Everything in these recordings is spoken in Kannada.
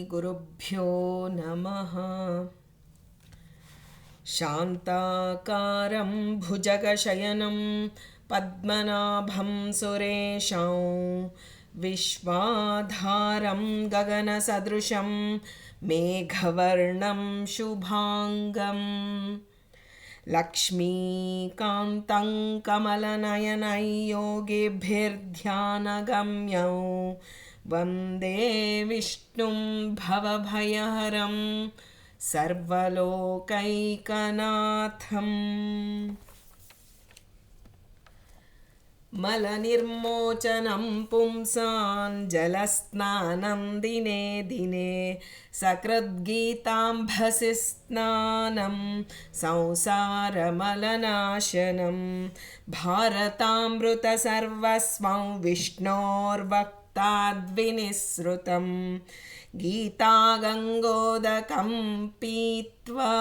ಶ್ರೀಗುರುಭ್ಯೋ ನಮಃ. ಶಾಂತಾಕಾರಂ ಭುಜಗಶಯನಂ ಪದ್ಮನಾಭಂ ಸುರೇಶಂ ವಿಶ್ವಾಧಾರಂ ಗಗನಸದೃಶಂ ಮೇಘವರ್ಣಂ ಶುಭಾಂಗಂ ಲಕ್ಷ್ಮೀಕಾಂತಂ ಕಮಲನಯನೈ ಯೋಗಿಭಿರ್ಧ್ಯಾನಗಮ್ಯಂ ವಂದೇ ವಿಷ್ಣುಂ ಭವಭಯಹರಂ ಸರ್ವಲೋಕೈಕನಾಥಂ. ಮಲನಿರ್ಮೋಚನಂ ಪುಂಸಾನ್ ಜಲಸ್ನಾನಂ ದಿನೇ ದಿನೇ ಸಕೃದ್ಗೀತಾಂಭಸಿ ಸ್ನಾನಂ ಸಂಸಾರಮಲನಾಶನಂ ಭಾರತಾಮೃತ ಸರ್ವಸ್ವಂ ವಿಷ್ಣೋರ್ವಕ್ತಾದ್ವಿನಿಸೃತಂ ಗೀತಾಗಂಗೋದಕಂ ಪೀತ್ವಾ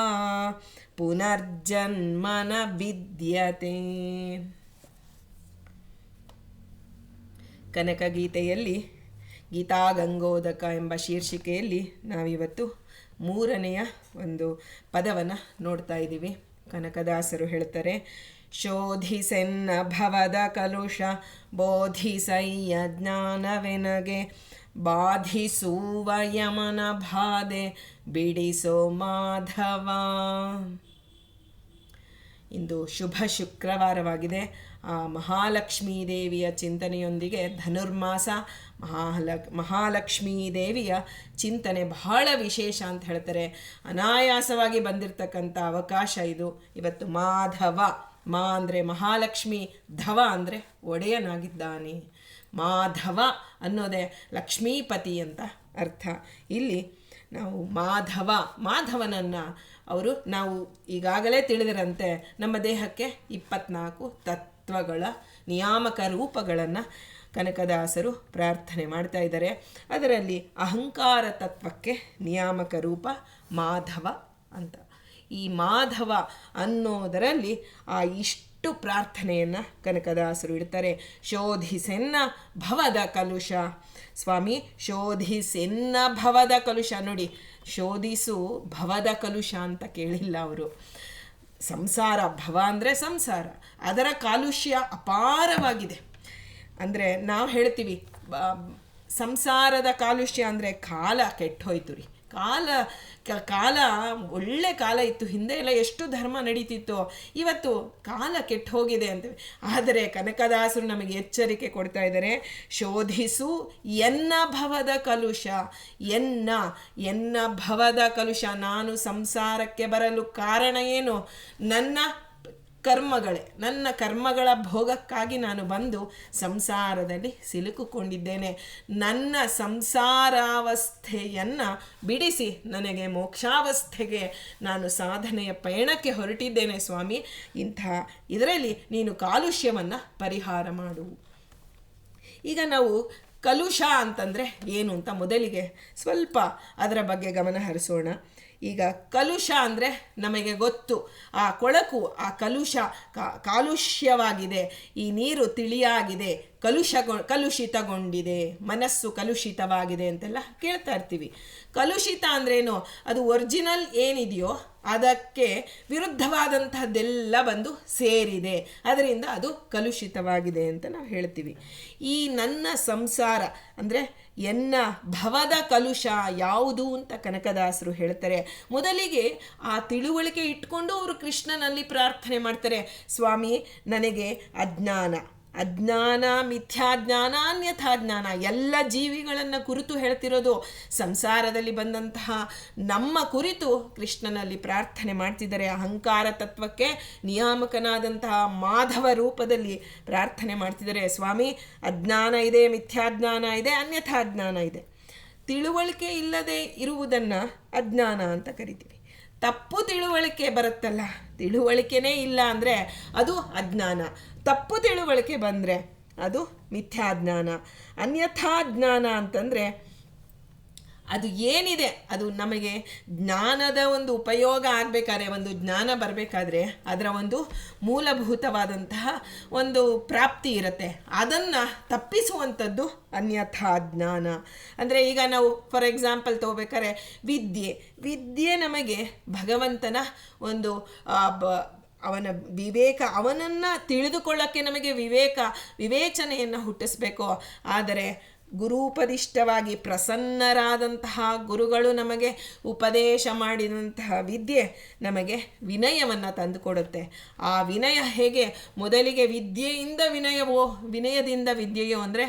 ಪುನರ್ಜನ್ಮ ನ ವಿದ್ಯತೆ. ಕನಕಗೀತೆಯಲ್ಲಿ ಗೀತಾಗಂಗೋದಕ ಎಂಬ ಶೀರ್ಷಿಕೆಯಲ್ಲಿ ನಾವಿವತ್ತು ಮೂರನೆಯ ಒಂದು ಪದವನ್ನು ನೋಡ್ತಾ ಇದ್ದೀವಿ. ಕನಕದಾಸರು ಹೇಳ್ತಾರೆ, ಶೋಧಿಸೆನ್ನ ಭವದ ಕಲುಷ ಬೋಧಿಸಯ್ಯ ಜ್ಞಾನವೆನಗೆ ಬಾಧಿಸುವ ಯಮನ ಬಾಧೆ ಬಿಡಿಸೋ ಮಾಧವ. ಇಂದು ಶುಭ ಶುಕ್ರವಾರವಾಗಿದೆ. ಆ ಮಹಾಲಕ್ಷ್ಮೀ ದೇವಿಯ ಚಿಂತನೆಯೊಂದಿಗೆ ಧನುರ್ಮಾಸ ಮಹಾಲಕ್ಷ್ಮೀ ದೇವಿಯ ಚಿಂತನೆ ಬಹಳ ವಿಶೇಷ ಅಂತ ಹೇಳ್ತಾರೆ. ಅನಾಯಾಸವಾಗಿ ಬಂದಿರತಕ್ಕಂಥ ಅವಕಾಶ ಇದು. ಇವತ್ತು ಮಾಧವ, ಮಾ ಅಂದರೆ ಮಹಾಲಕ್ಷ್ಮಿ, ಧವ ಅಂದರೆ ಒಡೆಯನಾಗಿದ್ದಾನೆ. ಮಾಧವ ಅನ್ನೋದೇ ಲಕ್ಷ್ಮೀಪತಿ ಅಂತ ಅರ್ಥ. ಇಲ್ಲಿ ನಾವು ಮಾಧವನನ್ನು ಅವರು ನಾವು ಈಗಾಗಲೇ ತಿಳಿದಿರಂತೆ ನಮ್ಮ ದೇಹಕ್ಕೆ 24 ತತ್ವಗಳ ನಿಯಾಮಕ ರೂಪಗಳನ್ನು ಕನಕದಾಸರು ಪ್ರಾರ್ಥನೆ ಮಾಡ್ತಾ ಇದ್ದಾರೆ. ಅದರಲ್ಲಿ ಅಹಂಕಾರ ತತ್ವಕ್ಕೆ ನಿಯಾಮಕ ರೂಪ ಮಾಧವ ಅಂತ. ಈ ಮಾಧವ ಅನ್ನೋದರಲ್ಲಿ ಆ ಇಷ್ಟು ಪ್ರಾರ್ಥನೆಯನ್ನು ಕನಕದಾಸರು ಇಡ್ತಾರೆ. ಶೋಧಿಸೆನ್ನ ಭವದ ಕಲುಷ. ಸ್ವಾಮಿ, ಶೋಧಿಸೆನ್ನ ಭವದ ಕಲುಷ. ನೋಡಿ, ಶೋಧಿಸು ಭವದ ಕಲುಷ ಅಂತ ಕೇಳಿಲ್ಲ ಅವರು. ಸಂಸಾರ, ಭವ ಅಂದರೆ ಸಂಸಾರ, ಅದರ ಕಾಲುಷ್ಯ ಅಪಾರವಾಗಿದೆ. ಅಂದರೆ ನಾವು ಹೇಳ್ತೀವಿ ಸಂಸಾರದ ಕಾಲುಷ್ಯ ಅಂದರೆ ಕಾಲ ಕೆಟ್ಟೋಯ್ತು ರೀ. ಕಾಲ ಒಳ್ಳೆ ಕಾಲ ಇತ್ತು, ಹಿಂದೆ ಎಲ್ಲ ಎಷ್ಟು ಧರ್ಮ ನಡೀತಿತ್ತು. ಇವತ್ತು ಕಾಲ ಕೆಟ್ಟು ಹೋಗಿದೆ ಅಂತೇವೆ. ಆದರೆ ಕನಕದಾಸರು ನಮಗೆ ಎಚ್ಚರಿಕೆ ಕೊಡ್ತಾ ಇದ್ದಾರೆ. ಶೋಧಿಸು ಎನ್ನ ಭವದ ಕಲುಷ. ಎನ್ನ ಭವದ ಕಲುಷ. ನಾನು ಸಂಸಾರಕ್ಕೆ ಬರಲು ಕಾರಣ ಏನು? ನನ್ನ ಕರ್ಮಗಳ ಭೋಗಕ್ಕಾಗಿ ನಾನು ಬಂದು ಸಂಸಾರದಲ್ಲಿ ಸಿಲುಕಿಕೊಂಡಿದ್ದೇನೆ. ನನ್ನ ಸಂಸಾರಾವಸ್ಥೆಯನ್ನು ಬಿಡಿಸಿ ನನಗೆ ಮೋಕ್ಷಾವಸ್ಥೆಗೆ ನಾನು ಸಾಧನೆಯ ಪಯಣಕ್ಕೆ ಹೊರಟಿದ್ದೇನೆ ಸ್ವಾಮಿ. ಇದರಲ್ಲಿ ನೀನು ಕಾಲುಷ್ಯವನ್ನು ಪರಿಹಾರ ಮಾಡು. ಈಗ ನಾವು ಕಲುಷ ಅಂತಂದರೆ ಏನು ಅಂತ ಮೊದಲಿಗೆ ಸ್ವಲ್ಪ ಅದರ ಬಗ್ಗೆ ಗಮನ ಹರಿಸೋಣ. ಈಗ ಕಲುಷ ಅಂದರೆ ನಮಗೆ ಗೊತ್ತು, ಆ ಕೊಳಕು, ಆ ಕಾಲುಷ್ಯವಾಗಿದೆ, ಈ ನೀರು ತಿಳಿಯಾಗಿದೆ, ಕಲುಷಿತಗೊಂಡಿದೆ, ಮನಸ್ಸು ಕಲುಷಿತವಾಗಿದೆ ಅಂತೆಲ್ಲ ಕೇಳ್ತಾ ಇರ್ತೀವಿ. ಕಲುಷಿತ ಅಂದ್ರೇನು? ಅದು ಒರಿಜಿನಲ್ ಏನಿದೆಯೋ ಅದಕ್ಕೆ ವಿರುದ್ಧವಾದಂತಹದ್ದೆಲ್ಲ ಬಂದು ಸೇರಿದೆ, ಅದರಿಂದ ಅದು ಕಲುಷಿತವಾಗಿದೆ ಅಂತ ನಾವು ಹೇಳ್ತೀವಿ. ಈ ನನ್ನ ಸಂಸಾರ ಅಂದರೆ ಎನ್ನ ಭವದ ಕಲುಷ ಯಾವುದು ಅಂತ ಕನಕದಾಸರು ಹೇಳ್ತಾರೆ. ಮೊದಲಿಗೆ ಆ ತಿಳುವಳಿಕೆ ಇಟ್ಕೊಂಡು ಅವರು ಕೃಷ್ಣನಲ್ಲಿ ಪ್ರಾರ್ಥನೆ ಮಾಡ್ತಾರೆ. ಸ್ವಾಮಿ, ನನಗೆ ಅಜ್ಞಾನ, ಮಿಥ್ಯಾಜ್ಞಾನ, ಅನ್ಯಥಾಜ್ಞಾನ ಎಲ್ಲ ಜೀವಿಗಳನ್ನು ಕುರಿತು ಹೇಳ್ತಿರೋದು. ಸಂಸಾರದಲ್ಲಿ ಬಂದಂತಹ ನಮ್ಮ ಕುರಿತು ಕೃಷ್ಣನಲ್ಲಿ ಪ್ರಾರ್ಥನೆ ಮಾಡ್ತಿದ್ದಾರೆ. ಅಹಂಕಾರ ತತ್ವಕ್ಕೆ ನಿಯಾಮಕನಾದಂತಹ ಮಾಧವ ರೂಪದಲ್ಲಿ ಪ್ರಾರ್ಥನೆ ಮಾಡ್ತಿದ್ದಾರೆ. ಸ್ವಾಮಿ, ಅಜ್ಞಾನ ಇದೆ, ಮಿಥ್ಯಾಜ್ಞಾನ ಇದೆ, ಅನ್ಯಥಾಜ್ಞಾನ ಇದೆ. ತಿಳುವಳಿಕೆ ಇಲ್ಲದೆ ಇರುವುದನ್ನು ಅಜ್ಞಾನ ಅಂತ ಕರಿತೀವಿ. ತಪ್ಪು ತಿಳುವಳಿಕೆ ಬರುತ್ತಲ್ಲ, ತಿಳುವಳಿಕೆನೇ ಇಲ್ಲ ಅಂದರೆ ಅದು ಅಜ್ಞಾನ. ತಪ್ಪು ತಿಳುವಳಿಕೆ ಬಂದರೆ ಅದು ಮಿಥ್ಯಾಜ್ಞಾನ. ಅನ್ಯಥಾಜ್ಞಾನ ಅಂತಂದರೆ ಅದು ಏನಿದೆ ಅದು ನಮಗೆ ಜ್ಞಾನದ ಒಂದು ಉಪಯೋಗ ಆಗಬೇಕಾದ್ರೆ, ಒಂದು ಜ್ಞಾನ ಬರಬೇಕಾದ್ರೆ ಅದರ ಒಂದು ಮೂಲಭೂತವಾದಂತಹ ಒಂದು ಪ್ರಾಪ್ತಿ ಇರುತ್ತೆ. ಅದನ್ನು ತಪ್ಪಿಸುವಂಥದ್ದು ಅನ್ಯಥಾ ಜ್ಞಾನ. ಅಂದರೆ ಈಗ ನಾವು ಫಾರ್ ಎಕ್ಸಾಂಪಲ್ ತಗೋಬೇಕಾದ್ರೆ ವಿದ್ಯೆ ನಮಗೆ ಭಗವಂತನ ಒಂದು ಅವನ ವಿವೇಕ, ಅವನನ್ನು ತಿಳಿದುಕೊಳ್ಳೋಕ್ಕೆ ನಮಗೆ ವಿವೇಚನೆಯನ್ನು ಹುಟ್ಟಿಸ್ಬೇಕು. ಆದರೆ ಗುರೂಪದಿಷ್ಟವಾಗಿ ಪ್ರಸನ್ನರಾದಂತಹ ಗುರುಗಳು ನಮಗೆ ಉಪದೇಶ ಮಾಡಿದಂತಹ ವಿದ್ಯೆ ನಮಗೆ ವಿನಯವನ್ನು ತಂದುಕೊಡುತ್ತೆ. ಆ ವಿನಯ ಹೇಗೆ? ಮೊದಲಿಗೆ ವಿದ್ಯೆಯಿಂದ ವಿನಯವೋ, ವಿನಯದಿಂದ ವಿದ್ಯೆಯೋ ಅಂದರೆ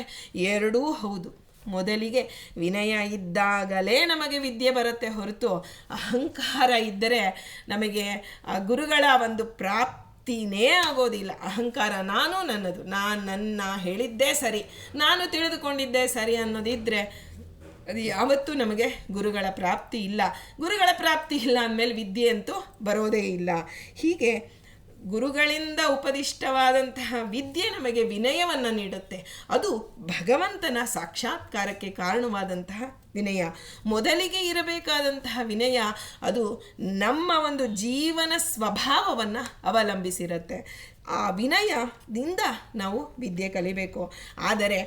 ಎರಡೂ ಹೌದು. ಮೊದಲಿಗೆ ವಿನಯ ಇದ್ದಾಗಲೇ ನಮಗೆ ವಿದ್ಯೆ ಬರುತ್ತೆ ಹೊರತು ಅಹಂಕಾರ ಇದ್ದರೆ ನಮಗೆ ಆ ಗುರುಗಳ ಒಂದು ಪ್ರಾಪ್ತಿನೇ ಆಗೋದಿಲ್ಲ. ಅಹಂಕಾರ, ನಾನು ನನ್ನದು, ನನ್ನ ಹೇಳಿದ್ದೇ ಸರಿ, ನಾನು ತಿಳಿದುಕೊಂಡಿದ್ದೇ ಸರಿ ಅನ್ನೋದಿದ್ದರೆ ಅದು ಯಾವತ್ತೂ ನಮಗೆ ಗುರುಗಳ ಪ್ರಾಪ್ತಿ ಇಲ್ಲ. ಗುರುಗಳ ಪ್ರಾಪ್ತಿ ಇಲ್ಲ ಅಂದಮೇಲೆ ವಿದ್ಯೆ ಅಂತೂ ಬರೋದೇ ಇಲ್ಲ. ಹೀಗೆ ಗುರುಗಳಿಂದ ಉಪದಿಷ್ಟವಾದಂತಹ ವಿದ್ಯೆ ನಮಗೆ ವಿನಯವನ್ನು ನೀಡುತ್ತೆ. ಅದು ಭಗವಂತನ ಸಾಕ್ಷಾತ್ಕಾರಕ್ಕೆ ಕಾರಣವಾದಂತಹ ವಿನಯ. ಮೊದಲಿಗೆ ಇರಬೇಕಾದಂತಹ ವಿನಯ ಅದು ನಮ್ಮ ಒಂದು ಜೀವನ ಸ್ವಭಾವವನ್ನು ಅವಲಂಬಿಸಿರುತ್ತೆ. ಆ ವಿನಯದಿಂದ ನಾವು ವಿದ್ಯೆ ಕಲಿಬೇಕು. ಆದರೆ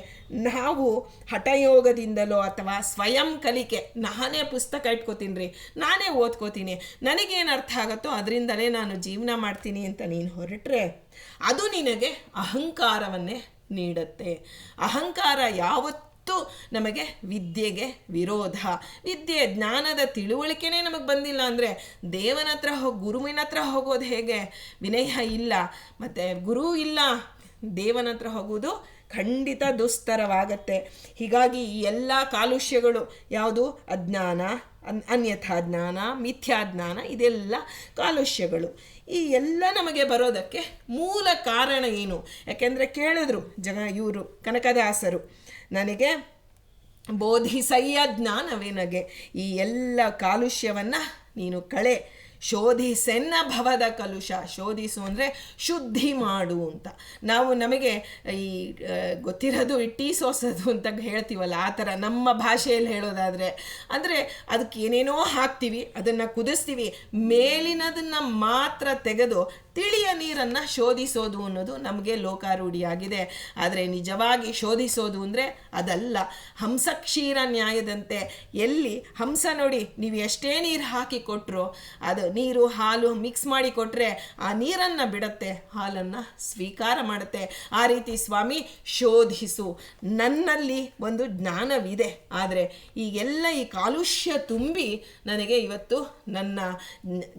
ನಾವು ಹಠಯೋಗದಿಂದಲೋ ಅಥವಾ ಸ್ವಯಂ ಕಲಿಕೆ, ನಾನೇ ಪುಸ್ತಕ ಇಟ್ಕೋತೀನಿ ರೀ, ನಾನೇ ಓದ್ಕೋತೀನಿ, ನನಗೇನು ಅರ್ಥ ಆಗುತ್ತೋ ಅದರಿಂದಲೇ ನಾನು ಜೀವನ ಮಾಡ್ತೀನಿ ಅಂತ ನೀನು ಹೊರಟ್ರೆ ಅದು ನಿನಗೆ ಅಹಂಕಾರವನ್ನೇ ನೀಡುತ್ತೆ. ಅಹಂಕಾರ ಯಾವತ್ತೂ ನಮಗೆ ವಿದ್ಯೆಗೆ ವಿರೋಧ. ವಿದ್ಯೆ ಜ್ಞಾನದ ತಿಳುವಳಿಕೆನೇ ನಮಗೆ ಬಂದಿಲ್ಲ ಅಂದರೆ ದೇವನ ಹತ್ರ ಗುರುವಿನ ಹತ್ರ ಹೋಗೋದು ಹೇಗೆ? ವಿನಯ ಇಲ್ಲ, ಮತ್ತು ಗುರು ಇಲ್ಲ, ದೇವನ ಹತ್ರ ಹೋಗೋದು ಖಂಡಿತ ದುಸ್ತರವಾಗತ್ತೆ. ಹೀಗಾಗಿ ಈ ಎಲ್ಲ ಕಾಲುಷ್ಯಗಳು ಯಾವುದು? ಅಜ್ಞಾನ, ಅನ್ಯಥಾ ಜ್ಞಾನ, ಮಿಥ್ಯಾಜ್ಞಾನ, ಇದೆಲ್ಲ ಕಾಲುಷ್ಯಗಳು. ಈ ಎಲ್ಲ ನಮಗೆ ಬರೋದಕ್ಕೆ ಮೂಲ ಕಾರಣ ಏನು? ಯಾಕೆಂದರೆ ಕೇಳಿದ್ರು ಇವರು ಕನಕದಾಸರು, ನನಗೆ ಬೋಧಿಸಯ್ಯ ಜ್ಞಾನವೇನಗೆ, ಈ ಎಲ್ಲ ಕಾಲುಷ್ಯವನ್ನು ನೀನು ಕಳೆ, ಶೋಧಿಸೆನ್ನ ಭವದ ಕಲುಷ. ಶೋಧಿಸು ಅಂದರೆ ಶುದ್ಧಿ ಮಾಡು ಅಂತ. ನಮಗೆ ಈ ಗೊತ್ತಿರೋದು ಟೀ ಸೋಸೋದು ಅಂತ ಹೇಳ್ತೀವಲ್ಲ, ಆ ಥರ ನಮ್ಮ ಭಾಷೆಯಲ್ಲಿ ಹೇಳೋದಾದರೆ, ಅಂದರೆ ಅದಕ್ಕೆ ಏನೇನೋ ಹಾಕ್ತೀವಿ, ಅದನ್ನು ಕುದಿಸ್ತೀವಿ, ಮೇಲಿನದನ್ನು ಮಾತ್ರ ತೆಗೆದು ತಿಳಿಯ ನೀರನ್ನು ಶೋಧಿಸೋದು ಅನ್ನೋದು ನಮಗೆ ಲೋಕಾರೂಢಿಯಾಗಿದೆ. ಆದರೆ ನಿಜವಾಗಿ ಶೋಧಿಸೋದು ಅಂದರೆ ಅದಲ್ಲ. ಹಂಸಕ್ಷೀರ ನ್ಯಾಯದಂತೆ ಎಲ್ಲಿ ಹಂಸ ನೋಡಿ, ನೀವು ಎಷ್ಟೇ ನೀರು ಹಾಕಿ ಕೊಟ್ಟರು, ಅದು ನೀರು ಹಾಲು ಮಿಕ್ಸ್ ಮಾಡಿ ಕೊಟ್ಟರೆ ಆ ನೀರನ್ನು ಬಿಡುತ್ತೆ, ಹಾಲನ್ನು ಸ್ವೀಕಾರ ಮಾಡುತ್ತೆ. ಆ ರೀತಿ ಸ್ವಾಮಿ ಶೋಧಿಸು, ನನ್ನಲ್ಲಿ ಒಂದು ಜ್ಞಾನವಿದೆ, ಆದರೆ ಈಗೆಲ್ಲ ಈ ಕಾಲುಷ್ಯ ತುಂಬಿ ನನಗೆ ಇವತ್ತು ನನ್ನ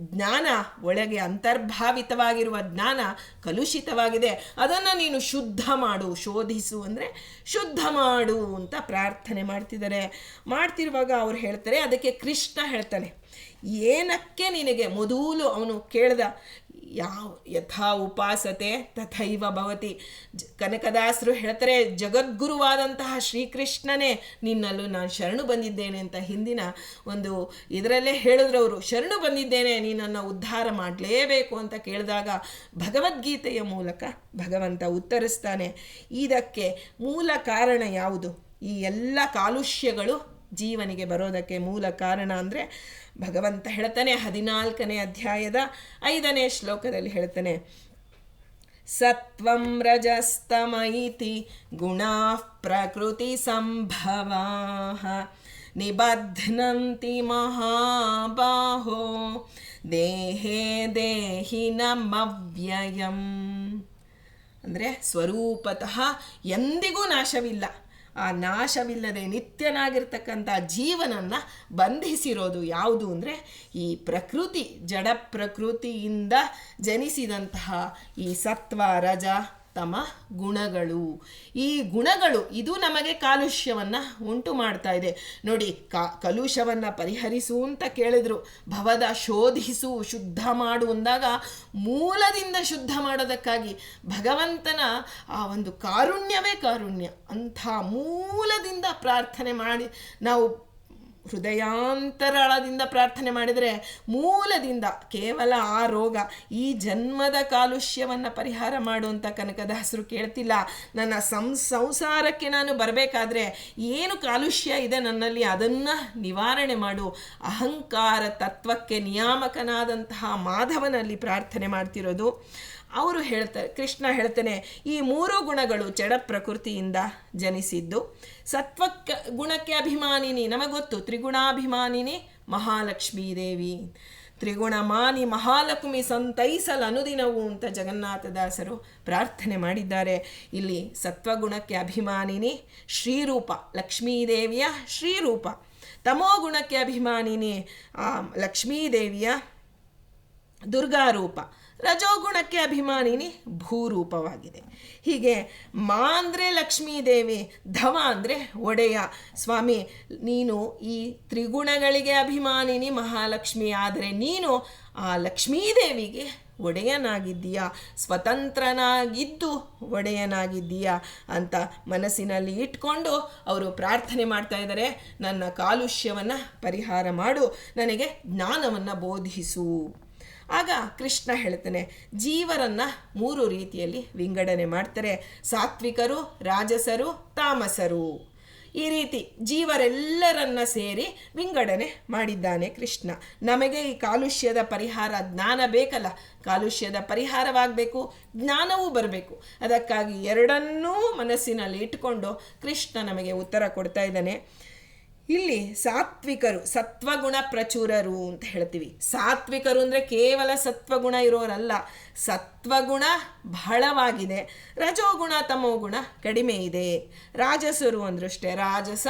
ಜ್ಞಾನ ಒಳಗೆ ಅಂತರ್ಭಾವಿತವಾಗಿರುವ ಜ್ಞಾನ ಕಲುಷಿತವಾಗಿದೆ, ಅದನ್ನು ನೀನು ಶುದ್ಧ ಮಾಡು. ಶೋಧಿಸು ಅಂದರೆ ಶುದ್ಧ ಮಾಡು ಅಂತ ಪ್ರಾರ್ಥನೆ ಮಾಡ್ತಿರುವಾಗ ಅವ್ರು ಹೇಳ್ತಾರೆ, ಅದಕ್ಕೆ ಕೃಷ್ಣ ಹೇಳ್ತಾನೆ, ಏನಕ್ಕೆ ನಿನಗೆ ಮೊದಲು ಅವನು ಕೇಳ್ದ, ಯಥಾ ಉಪಾಸತೆ ತಥೈವ ಭವತಿ. ಕನಕದಾಸರು ಹೇಳ್ತಾರೆ, ಜಗದ್ಗುರುವಾದಂತಹ ಶ್ರೀಕೃಷ್ಣನೇ ನಿನ್ನಲ್ಲೂ ನಾನು ಶರಣು ಬಂದಿದ್ದೇನೆ ಅಂತ ಹಿಂದಿನ ಒಂದು ಇದರಲ್ಲೇ ಹೇಳಿದ್ರು ಅವರು. ಶರಣು ಬಂದಿದ್ದೇನೆ, ನೀನನ್ನು ಉದ್ಧಾರ ಮಾಡಲೇಬೇಕು ಅಂತ ಕೇಳಿದಾಗ ಭಗವದ್ಗೀತೆಯ ಮೂಲಕ ಭಗವಂತ ಉತ್ತರಿಸ್ತಾನೆ. ಇದಕ್ಕೆ ಮೂಲ ಕಾರಣ ಯಾವುದು? ಈ ಎಲ್ಲ ಕಾಲುಷ್ಯಗಳು ಜೀವನಿಗೆ ಬರೋದಕ್ಕೆ ಮೂಲ ಕಾರಣ ಅಂದರೆ ಭಗವಂತ ಹೇಳ್ತಾನೆ 14ನೇ ಅಧ್ಯಾಯದ 5ನೇ ಶ್ಲೋಕದಲ್ಲಿ ಹೇಳ್ತಾನೆ, ಸತ್ವಂ ರಜಸ್ತಮೈತಿ ಗುಣಾಃ ಪ್ರಕೃತಿ ಸಂಭವಾಃ ನಿಬಧ್ನಂತಿ ಮಹಾಬಾಹೋ ದೇಹೇ ದೇಹಿನಮವ್ಯಯಂ. ಅಂದರೆ ಸ್ವರೂಪತಃ ಎಂದಿಗೂ ನಾಶವಿಲ್ಲ. ಆ ನಾಶವಿಲ್ಲದೆ ನಿತ್ಯನಾಗಿರ್ತಕ್ಕಂಥ ಜೀವನನ್ನು ಬಂಧಿಸಿರೋದು ಯಾವುದು ಅಂದರೆ ಈ ಪ್ರಕೃತಿ, ಜಡ ಪ್ರಕೃತಿಯಿಂದ ಜನಿಸಿದಂತಹ ಈ ಸತ್ವ ರಜ ತಮ ಗುಣಗಳು. ಈ ಗುಣಗಳು ಇದು ನಮಗೆ ಕಾಲುಷ್ಯವನ್ನು ಉಂಟು ಮಾಡ್ತಾ ಇದೆ. ನೋಡಿ, ಕಲುಷವನ್ನು ಪರಿಹರಿಸು ಅಂತ ಕೇಳಿದ್ರು, ಭವದ ಶೋಧಿಸು, ಶುದ್ಧ ಮಾಡು ಅಂದಾಗ ಮೂಲದಿಂದ ಶುದ್ಧ ಮಾಡೋದಕ್ಕಾಗಿ ಭಗವಂತನ ಆ ಒಂದು ಕಾರುಣ್ಯವೇ ಕಾರುಣ್ಯ. ಅಂಥ ಮೂಲದಿಂದ ಪ್ರಾರ್ಥನೆ ಮಾಡಿ ನಾವು ಹೃದಯಾಂತರಾಳದಿಂದ ಪ್ರಾರ್ಥನೆ ಮಾಡಿದರೆ ಮೂಲದಿಂದ ಕೇವಲ ಆ ರೋಗ, ಈ ಜನ್ಮದ ಕಾಲುಷ್ಯವನ್ನು ಪರಿಹಾರ ಮಾಡುವಂಥ ಕನಕದಾಸರು ಕೇಳ್ತಿಲ್ಲ, ನನ್ನ ಸಂಸಾರಕ್ಕೆ ನಾನು ಬರಬೇಕಾದ್ರೆ ಏನು ಕಾಲುಷ್ಯ ಇದೆ ನನ್ನಲ್ಲಿ ಅದನ್ನು ನಿವಾರಣೆ ಮಾಡು. ಅಹಂಕಾರ ತತ್ವಕ್ಕೆ ನಿಯಾಮಕನಾದಂತಹ ಮಾಧವನಲ್ಲಿ ಪ್ರಾರ್ಥನೆ ಮಾಡ್ತಿರೋದು. ಅವರು ಹೇಳ್ತಾರೆ, ಕೃಷ್ಣ ಹೇಳ್ತಾನೆ, ಈ ಮೂರು ಗುಣಗಳು ಜಡ ಪ್ರಕೃತಿಯಿಂದ ಜನಿಸಿದ್ದು. ಸತ್ವ ಗುಣಕ್ಕೆ ಅಭಿಮಾನಿನಿ, ನಮಗೊತ್ತು ತ್ರಿಗುಣಾಭಿಮಾನಿನಿ ಮಹಾಲಕ್ಷ್ಮೀ ದೇವಿ. ತ್ರಿಗುಣಮಾನಿ ಮಹಾಲಕ್ಷ್ಮಿ ಸಂತೈಸಲ್ ಅನುದಿನವು ಅಂತ ಜಗನ್ನಾಥದಾಸರು ಪ್ರಾರ್ಥನೆ ಮಾಡಿದ್ದಾರೆ. ಇಲ್ಲಿ ಸತ್ವಗುಣಕ್ಕೆ ಅಭಿಮಾನಿನಿ ಶ್ರೀರೂಪ, ಲಕ್ಷ್ಮೀದೇವಿಯ ಶ್ರೀರೂಪ. ತಮೋಗುಣಕ್ಕೆ ಅಭಿಮಾನಿನಿ ಲಕ್ಷ್ಮೀದೇವಿಯ ದುರ್ಗಾರೂಪ. ರಜೋಗುಣಕ್ಕೆ ಅಭಿಮಾನಿನಿ ಭೂರೂಪವಾಗಿದೆ. ಹೀಗೆ ಮಾ ಅಂದರೆ ಲಕ್ಷ್ಮೀದೇವಿ, ಧವ ಅಂದರೆ ಒಡೆಯ. ಸ್ವಾಮಿ, ನೀನು ಈ ತ್ರಿಗುಣಗಳಿಗೆ ಅಭಿಮಾನಿನಿ ಮಹಾಲಕ್ಷ್ಮಿ, ಆದರೆ ನೀನು ಆ ಲಕ್ಷ್ಮೀದೇವಿಗೆ ಒಡೆಯನಾಗಿದ್ದೀಯಾ, ಸ್ವತಂತ್ರನಾಗಿದ್ದು ಒಡೆಯನಾಗಿದ್ದೀಯಾ ಅಂತ ಮನಸ್ಸಿನಲ್ಲಿ ಇಟ್ಕೊಂಡು ಅವರು ಪ್ರಾರ್ಥನೆ ಮಾಡ್ತಾ ಇದ್ದಾರೆ. ನನ್ನ ಕಾಲುಷ್ಯವನ್ನು ಪರಿಹಾರ ಮಾಡು, ನನಗೆ ಜ್ಞಾನವನ್ನು ಬೋಧಿಸು. ಆಗ ಕೃಷ್ಣ ಹೇಳ್ತಾನೆ, ಜೀವರನ್ನು ಮೂರು ರೀತಿಯಲ್ಲಿ ವಿಂಗಡಣೆ ಮಾಡ್ತಾರೆ. ಸಾತ್ವಿಕರು, ರಾಜಸರು, ತಾಮಸರು. ಈ ರೀತಿ ಜೀವರೆಲ್ಲರನ್ನ ಸೇರಿ ವಿಂಗಡಣೆ ಮಾಡಿದ್ದಾನೆ ಕೃಷ್ಣ. ನಮಗೆ ಈ ಕಾಲುಷ್ಯದ ಪರಿಹಾರ ಜ್ಞಾನ ಬೇಕಲ್ಲ, ಕಾಲುಷ್ಯದ ಪರಿಹಾರವಾಗಬೇಕು, ಜ್ಞಾನವೂ ಬರಬೇಕು. ಅದಕ್ಕಾಗಿ ಎರಡನ್ನೂ ಮನಸ್ಸಿನಲ್ಲಿ ಇಟ್ಕೊಂಡು ಕೃಷ್ಣ ನಮಗೆ ಉತ್ತರ ಕೊಡ್ತಾ ಇದ್ದಾನೆ. ಇಲ್ಲಿ ಸಾತ್ವಿಕರು, ಸತ್ವಗುಣ ಪ್ರಚುರರು ಅಂತ ಹೇಳ್ತೀವಿ. ಸಾತ್ವಿಕರು ಅಂದರೆ ಕೇವಲ ಸತ್ವಗುಣ ಇರೋರಲ್ಲ, ಸತ್ವಗುಣ ಬಹಳವಾಗಿದೆ, ರಜೋಗುಣ ತಮೋಗುಣ ಕಡಿಮೆ ಇದೆ. ರಾಜಸರು ಅಂದ್ರಷ್ಟೇ, ರಾಜಸ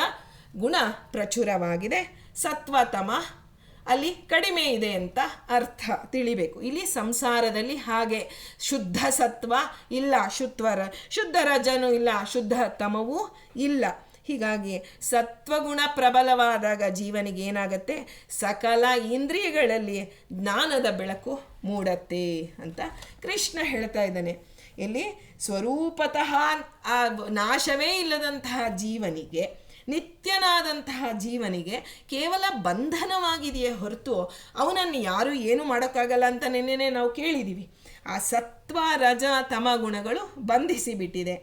ಗುಣ ಪ್ರಚುರವಾಗಿದೆ, ಸತ್ವತಮ ಅಲ್ಲಿ ಕಡಿಮೆ ಇದೆ ಅಂತ ಅರ್ಥ ತಿಳಿಬೇಕು. ಇಲ್ಲಿ ಸಂಸಾರದಲ್ಲಿ ಹಾಗೆ ಶುದ್ಧ ಸತ್ವ ಇಲ್ಲ, ಶುದ್ಧ ರಜನೂ ಇಲ್ಲ, ಶುದ್ಧ ತಮವೂ ಇಲ್ಲ. ಹೀಗಾಗಿ ಸತ್ವಗುಣ ಪ್ರಬಲವಾದಾಗ ಜೀವನಿಗೆ ಏನಾಗತ್ತೆ, ಸಕಲ ಇಂದ್ರಿಯಗಳಲ್ಲಿ ಜ್ಞಾನದ ಬೆಳಕು ಮೂಡತ್ತೆ ಅಂತ ಕೃಷ್ಣ ಹೇಳ್ತಾ ಇದ್ದಾನೆ. ಇಲ್ಲಿ ಸ್ವರೂಪತಃ ಆ ನಾಶವೇ ಇಲ್ಲದಂತಹ ಜೀವನಿಗೆ, ನಿತ್ಯನಾದಂತಹ ಜೀವನಿಗೆ ಕೇವಲ ಬಂಧನವಾಗಿದೆಯೇ ಹೊರತು ಅವನನ್ನು ಯಾರೂ ಏನು ಮಾಡೋಕ್ಕಾಗಲ್ಲ ಅಂತ ನೆನ್ನೆನೇ ನಾವು ಕೇಳಿದ್ದೀವಿ. ಆ ಸತ್ವ ರಜ ತಮ ಗುಣಗಳು ಬಂಧಿಸಿ ಬಿಟ್ಟಿದೆ.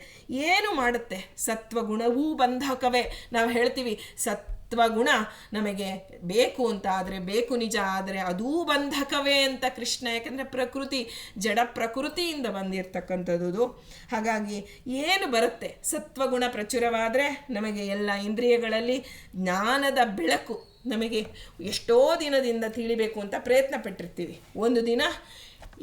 ಏನು ಮಾಡುತ್ತೆ? ಸತ್ವಗುಣವೂ ಬಂಧಕವೇ. ನಾವು ಹೇಳ್ತೀವಿ ಸತ್ವಗುಣ ನಮಗೆ ಬೇಕು ಅಂತ, ಆದರೆ ಬೇಕು ನಿಜ, ಆದರೆ ಅದೂ ಬಂಧಕವೇ ಅಂತ ಕೃಷ್ಣ. ಯಾಕಂದರೆ ಪ್ರಕೃತಿ ಜಡ ಪ್ರಕೃತಿಯಿಂದ ಬಂದಿರತಕ್ಕಂಥದ್ದು. ಹಾಗಾಗಿ ಏನು ಬರುತ್ತೆ? ಸತ್ವಗುಣ ಪ್ರಚುರವಾದರೆ ನಮಗೆ ಎಲ್ಲ ಇಂದ್ರಿಯಗಳಲ್ಲಿ ಜ್ಞಾನದ ಬೆಳಕು ನಮಗೆ ಎಷ್ಟೋ ದಿನದಿಂದ ತಿಳಿಬೇಕು ಅಂತ ಪ್ರಯತ್ನ ಪಟ್ಟಿರ್ತೀವಿ. ಒಂದು ದಿನ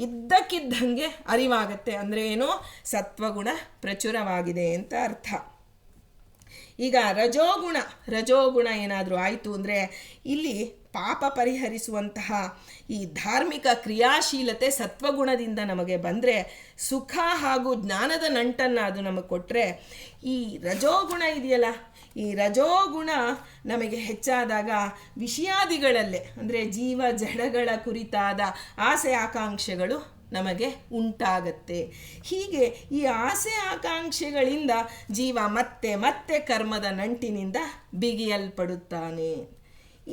ಇದ್ದಕ್ಕಿದ್ದಂಗೆ ಅರಿವಾಗತ್ತೆ. ಅಂದರೆ ಏನೋ ಸತ್ವಗುಣ ಪ್ರಚುರವಾಗಿದೆ ಅಂತ ಅರ್ಥ. ಈಗ ರಜೋಗುಣ ಏನಾದರೂ ಆಯಿತು ಅಂದರೆ ಇಲ್ಲಿ ಪಾಪ ಪರಿಹರಿಸುವಂತಹ ಈ ಧಾರ್ಮಿಕ ಕ್ರಿಯಾಶೀಲತೆ ಸತ್ವಗುಣದಿಂದ ನಮಗೆ ಬಂದರೆ, ಸುಖ ಹಾಗೂ ಜ್ಞಾನದ ನಂಟನ್ನು ಅದು ನಮಗೆ ಕೊಟ್ಟರೆ, ಈ ರಜೋಗುಣ ಇದೆಯಲ್ಲ, ಈ ರಜೋಗುಣ ನಮಗೆ ಹೆಚ್ಚಾದಾಗ ವಿಷಯಾದಿಗಳಲ್ಲೇ ಅಂದರೆ ಜೀವ ಜಡಗಳ ಕುರಿತಾದ ಆಸೆ ಆಕಾಂಕ್ಷೆಗಳು ನಮಗೆ ಉಂಟಾಗತ್ತೆ. ಹೀಗೆ ಈ ಆಸೆ ಆಕಾಂಕ್ಷೆಗಳಿಂದ ಜೀವ ಮತ್ತೆ ಮತ್ತೆ ಕರ್ಮದ ನಂಟಿನಿಂದ ಬಿಗಿಯಲ್ಪಡುತ್ತಾನೆ.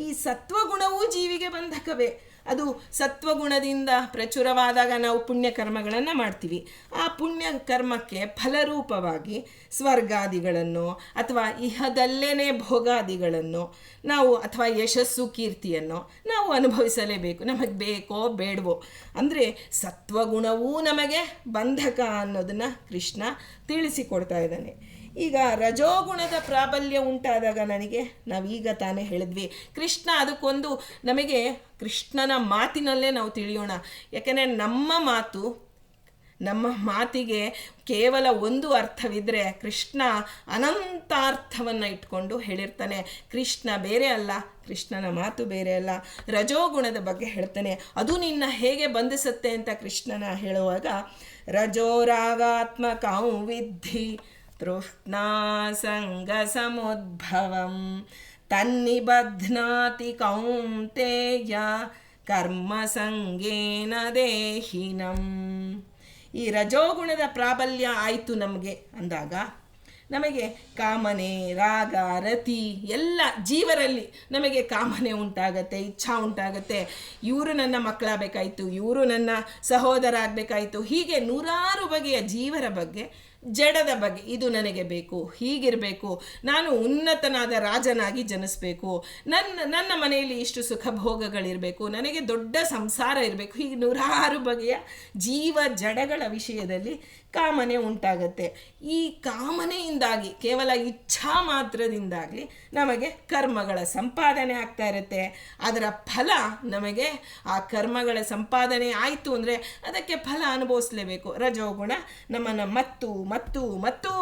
ಈ ಸತ್ವಗುಣವೂ ಜೀವಿಗೆ ಬಂಧಕವೇ. ಅದು ಸತ್ವಗುಣದಿಂದ ಪ್ರಚುರವಾದಾಗ ನಾವು ಪುಣ್ಯಕರ್ಮಗಳನ್ನು ಮಾಡ್ತೀವಿ. ಆ ಪುಣ್ಯ ಕರ್ಮಕ್ಕೆ ಫಲರೂಪವಾಗಿ ಸ್ವರ್ಗಾದಿಗಳನ್ನು ಅಥವಾ ಇಹದಲ್ಲೇನೆ ಭೋಗಾದಿಗಳನ್ನು ನಾವು ಅಥವಾ ಯಶಸ್ಸು ಕೀರ್ತಿಯನ್ನು ನಾವು ಅನುಭವಿಸಲೇಬೇಕು, ನಮಗೆ ಬೇಕೋ ಬೇಡವೋ. ಅಂದರೆ ಸತ್ವಗುಣವೂ ನಮಗೆ ಬಂಧಕ ಅನ್ನೋದನ್ನು ಕೃಷ್ಣ ತಿಳಿಸಿಕೊಡ್ತಾ ಇದ್ದಾನೆ. ಈಗ ರಜೋಗುಣದ ಪ್ರಾಬಲ್ಯ ಉಂಟಾದಾಗ ನಾವೀಗ ತಾನೇ ಹೇಳಿದ್ವಿ, ಕೃಷ್ಣ ಅದಕ್ಕೊಂದು ನಮಗೆ ಕೃಷ್ಣನ ಮಾತಿನಲ್ಲೇ ನಾವು ತಿಳಿಯೋಣ. ಯಾಕೆಂದರೆ ನಮ್ಮ ಮಾತಿಗೆ ಕೇವಲ ಒಂದು ಅರ್ಥವಿದ್ದರೆ ಕೃಷ್ಣ ಅನಂತಾರ್ಥವನ್ನು ಇಟ್ಕೊಂಡು ಹೇಳಿರ್ತಾನೆ. ಕೃಷ್ಣ ಬೇರೆ ಅಲ್ಲ, ಕೃಷ್ಣನ ಮಾತು ಬೇರೆ ಅಲ್ಲ. ರಜೋಗುಣದ ಬಗ್ಗೆ ಹೇಳ್ತಾನೆ, ಅದು ನಿನ್ನ ಹೇಗೆ ಬಂಧಿಸುತ್ತೆ ಅಂತ ಕೃಷ್ಣನ ಹೇಳುವಾಗ, ರಜೋರಾಗಾತ್ಮಕಂ ವಿದ್ಧಿ ತೃಷ್ಣಾ ಸಂಗ ಸಮುದ್ಭವಂ ತನ್ನಿಬಧ್ನಾತಿ ಕೌಂತೇಯ ಕರ್ಮ ಸಂಗೇನ ದೇಹಿನಂ. ಈ ರಜೋಗುಣದ ಪ್ರಾಬಲ್ಯ ಆಯಿತು ನಮಗೆ ಅಂದಾಗ ನಮಗೆ ಕಾಮನೆ, ರಾಗ, ರತಿ ಎಲ್ಲ ಜೀವರಲ್ಲಿ ನಮಗೆ ಕಾಮನೆ ಉಂಟಾಗತ್ತೆ, ಇಚ್ಛಾ ಉಂಟಾಗತ್ತೆ. ಇವರು ನನ್ನ ಮಕ್ಕಳಾಗಬೇಕಾಯಿತು, ಇವರು ನನ್ನ ಸಹೋದರ ಆಗಬೇಕಾಯಿತು, ಹೀಗೆ ನೂರಾರು ಬಗೆಯ ಜೀವರ ಬಗ್ಗೆ, ಜಡದ ಬಗ್ಗೆ, ಇದು ನನಗೆ ಬೇಕು, ಹೀಗಿರಬೇಕು, ನಾನು ಉನ್ನತನಾದ ರಾಜನಾಗಿ ಜನಿಸ್ಬೇಕು, ನನ್ನ ಮನೆಯಲ್ಲಿ ಇಷ್ಟು ಸುಖ ಭೋಗಗಳಿರಬೇಕು, ನನಗೆ ದೊಡ್ಡ ಸಂಸಾರ ಇರಬೇಕು, ಹೀಗೆ ನೂರಾರು ಬಗೆಯ ಜೀವ ಜಡಗಳ ವಿಷಯದಲ್ಲಿ ಕಾಮನೆ ಉಂಟಾಗತ್ತೆ. ಈ ಕಾಮನೆಯಿಂದಾಗಿ, ಕೇವಲ ಇಚ್ಛಾ ಮಾತ್ರದಿಂದಾಗಲಿ ನಮಗೆ ಕರ್ಮಗಳ ಸಂಪಾದನೆ ಆಗ್ತಾ ಇರುತ್ತೆ. ಅದರ ಫಲ ನಮಗೆ ಆ ಕರ್ಮಗಳ ಸಂಪಾದನೆ ಆಯಿತು ಅಂದರೆ ಅದಕ್ಕೆ ಫಲ ಅನುಭವಿಸಲೇಬೇಕು. ರಜೋಗುಣ ನಮ್ಮನ್ನು ಮತ್ತು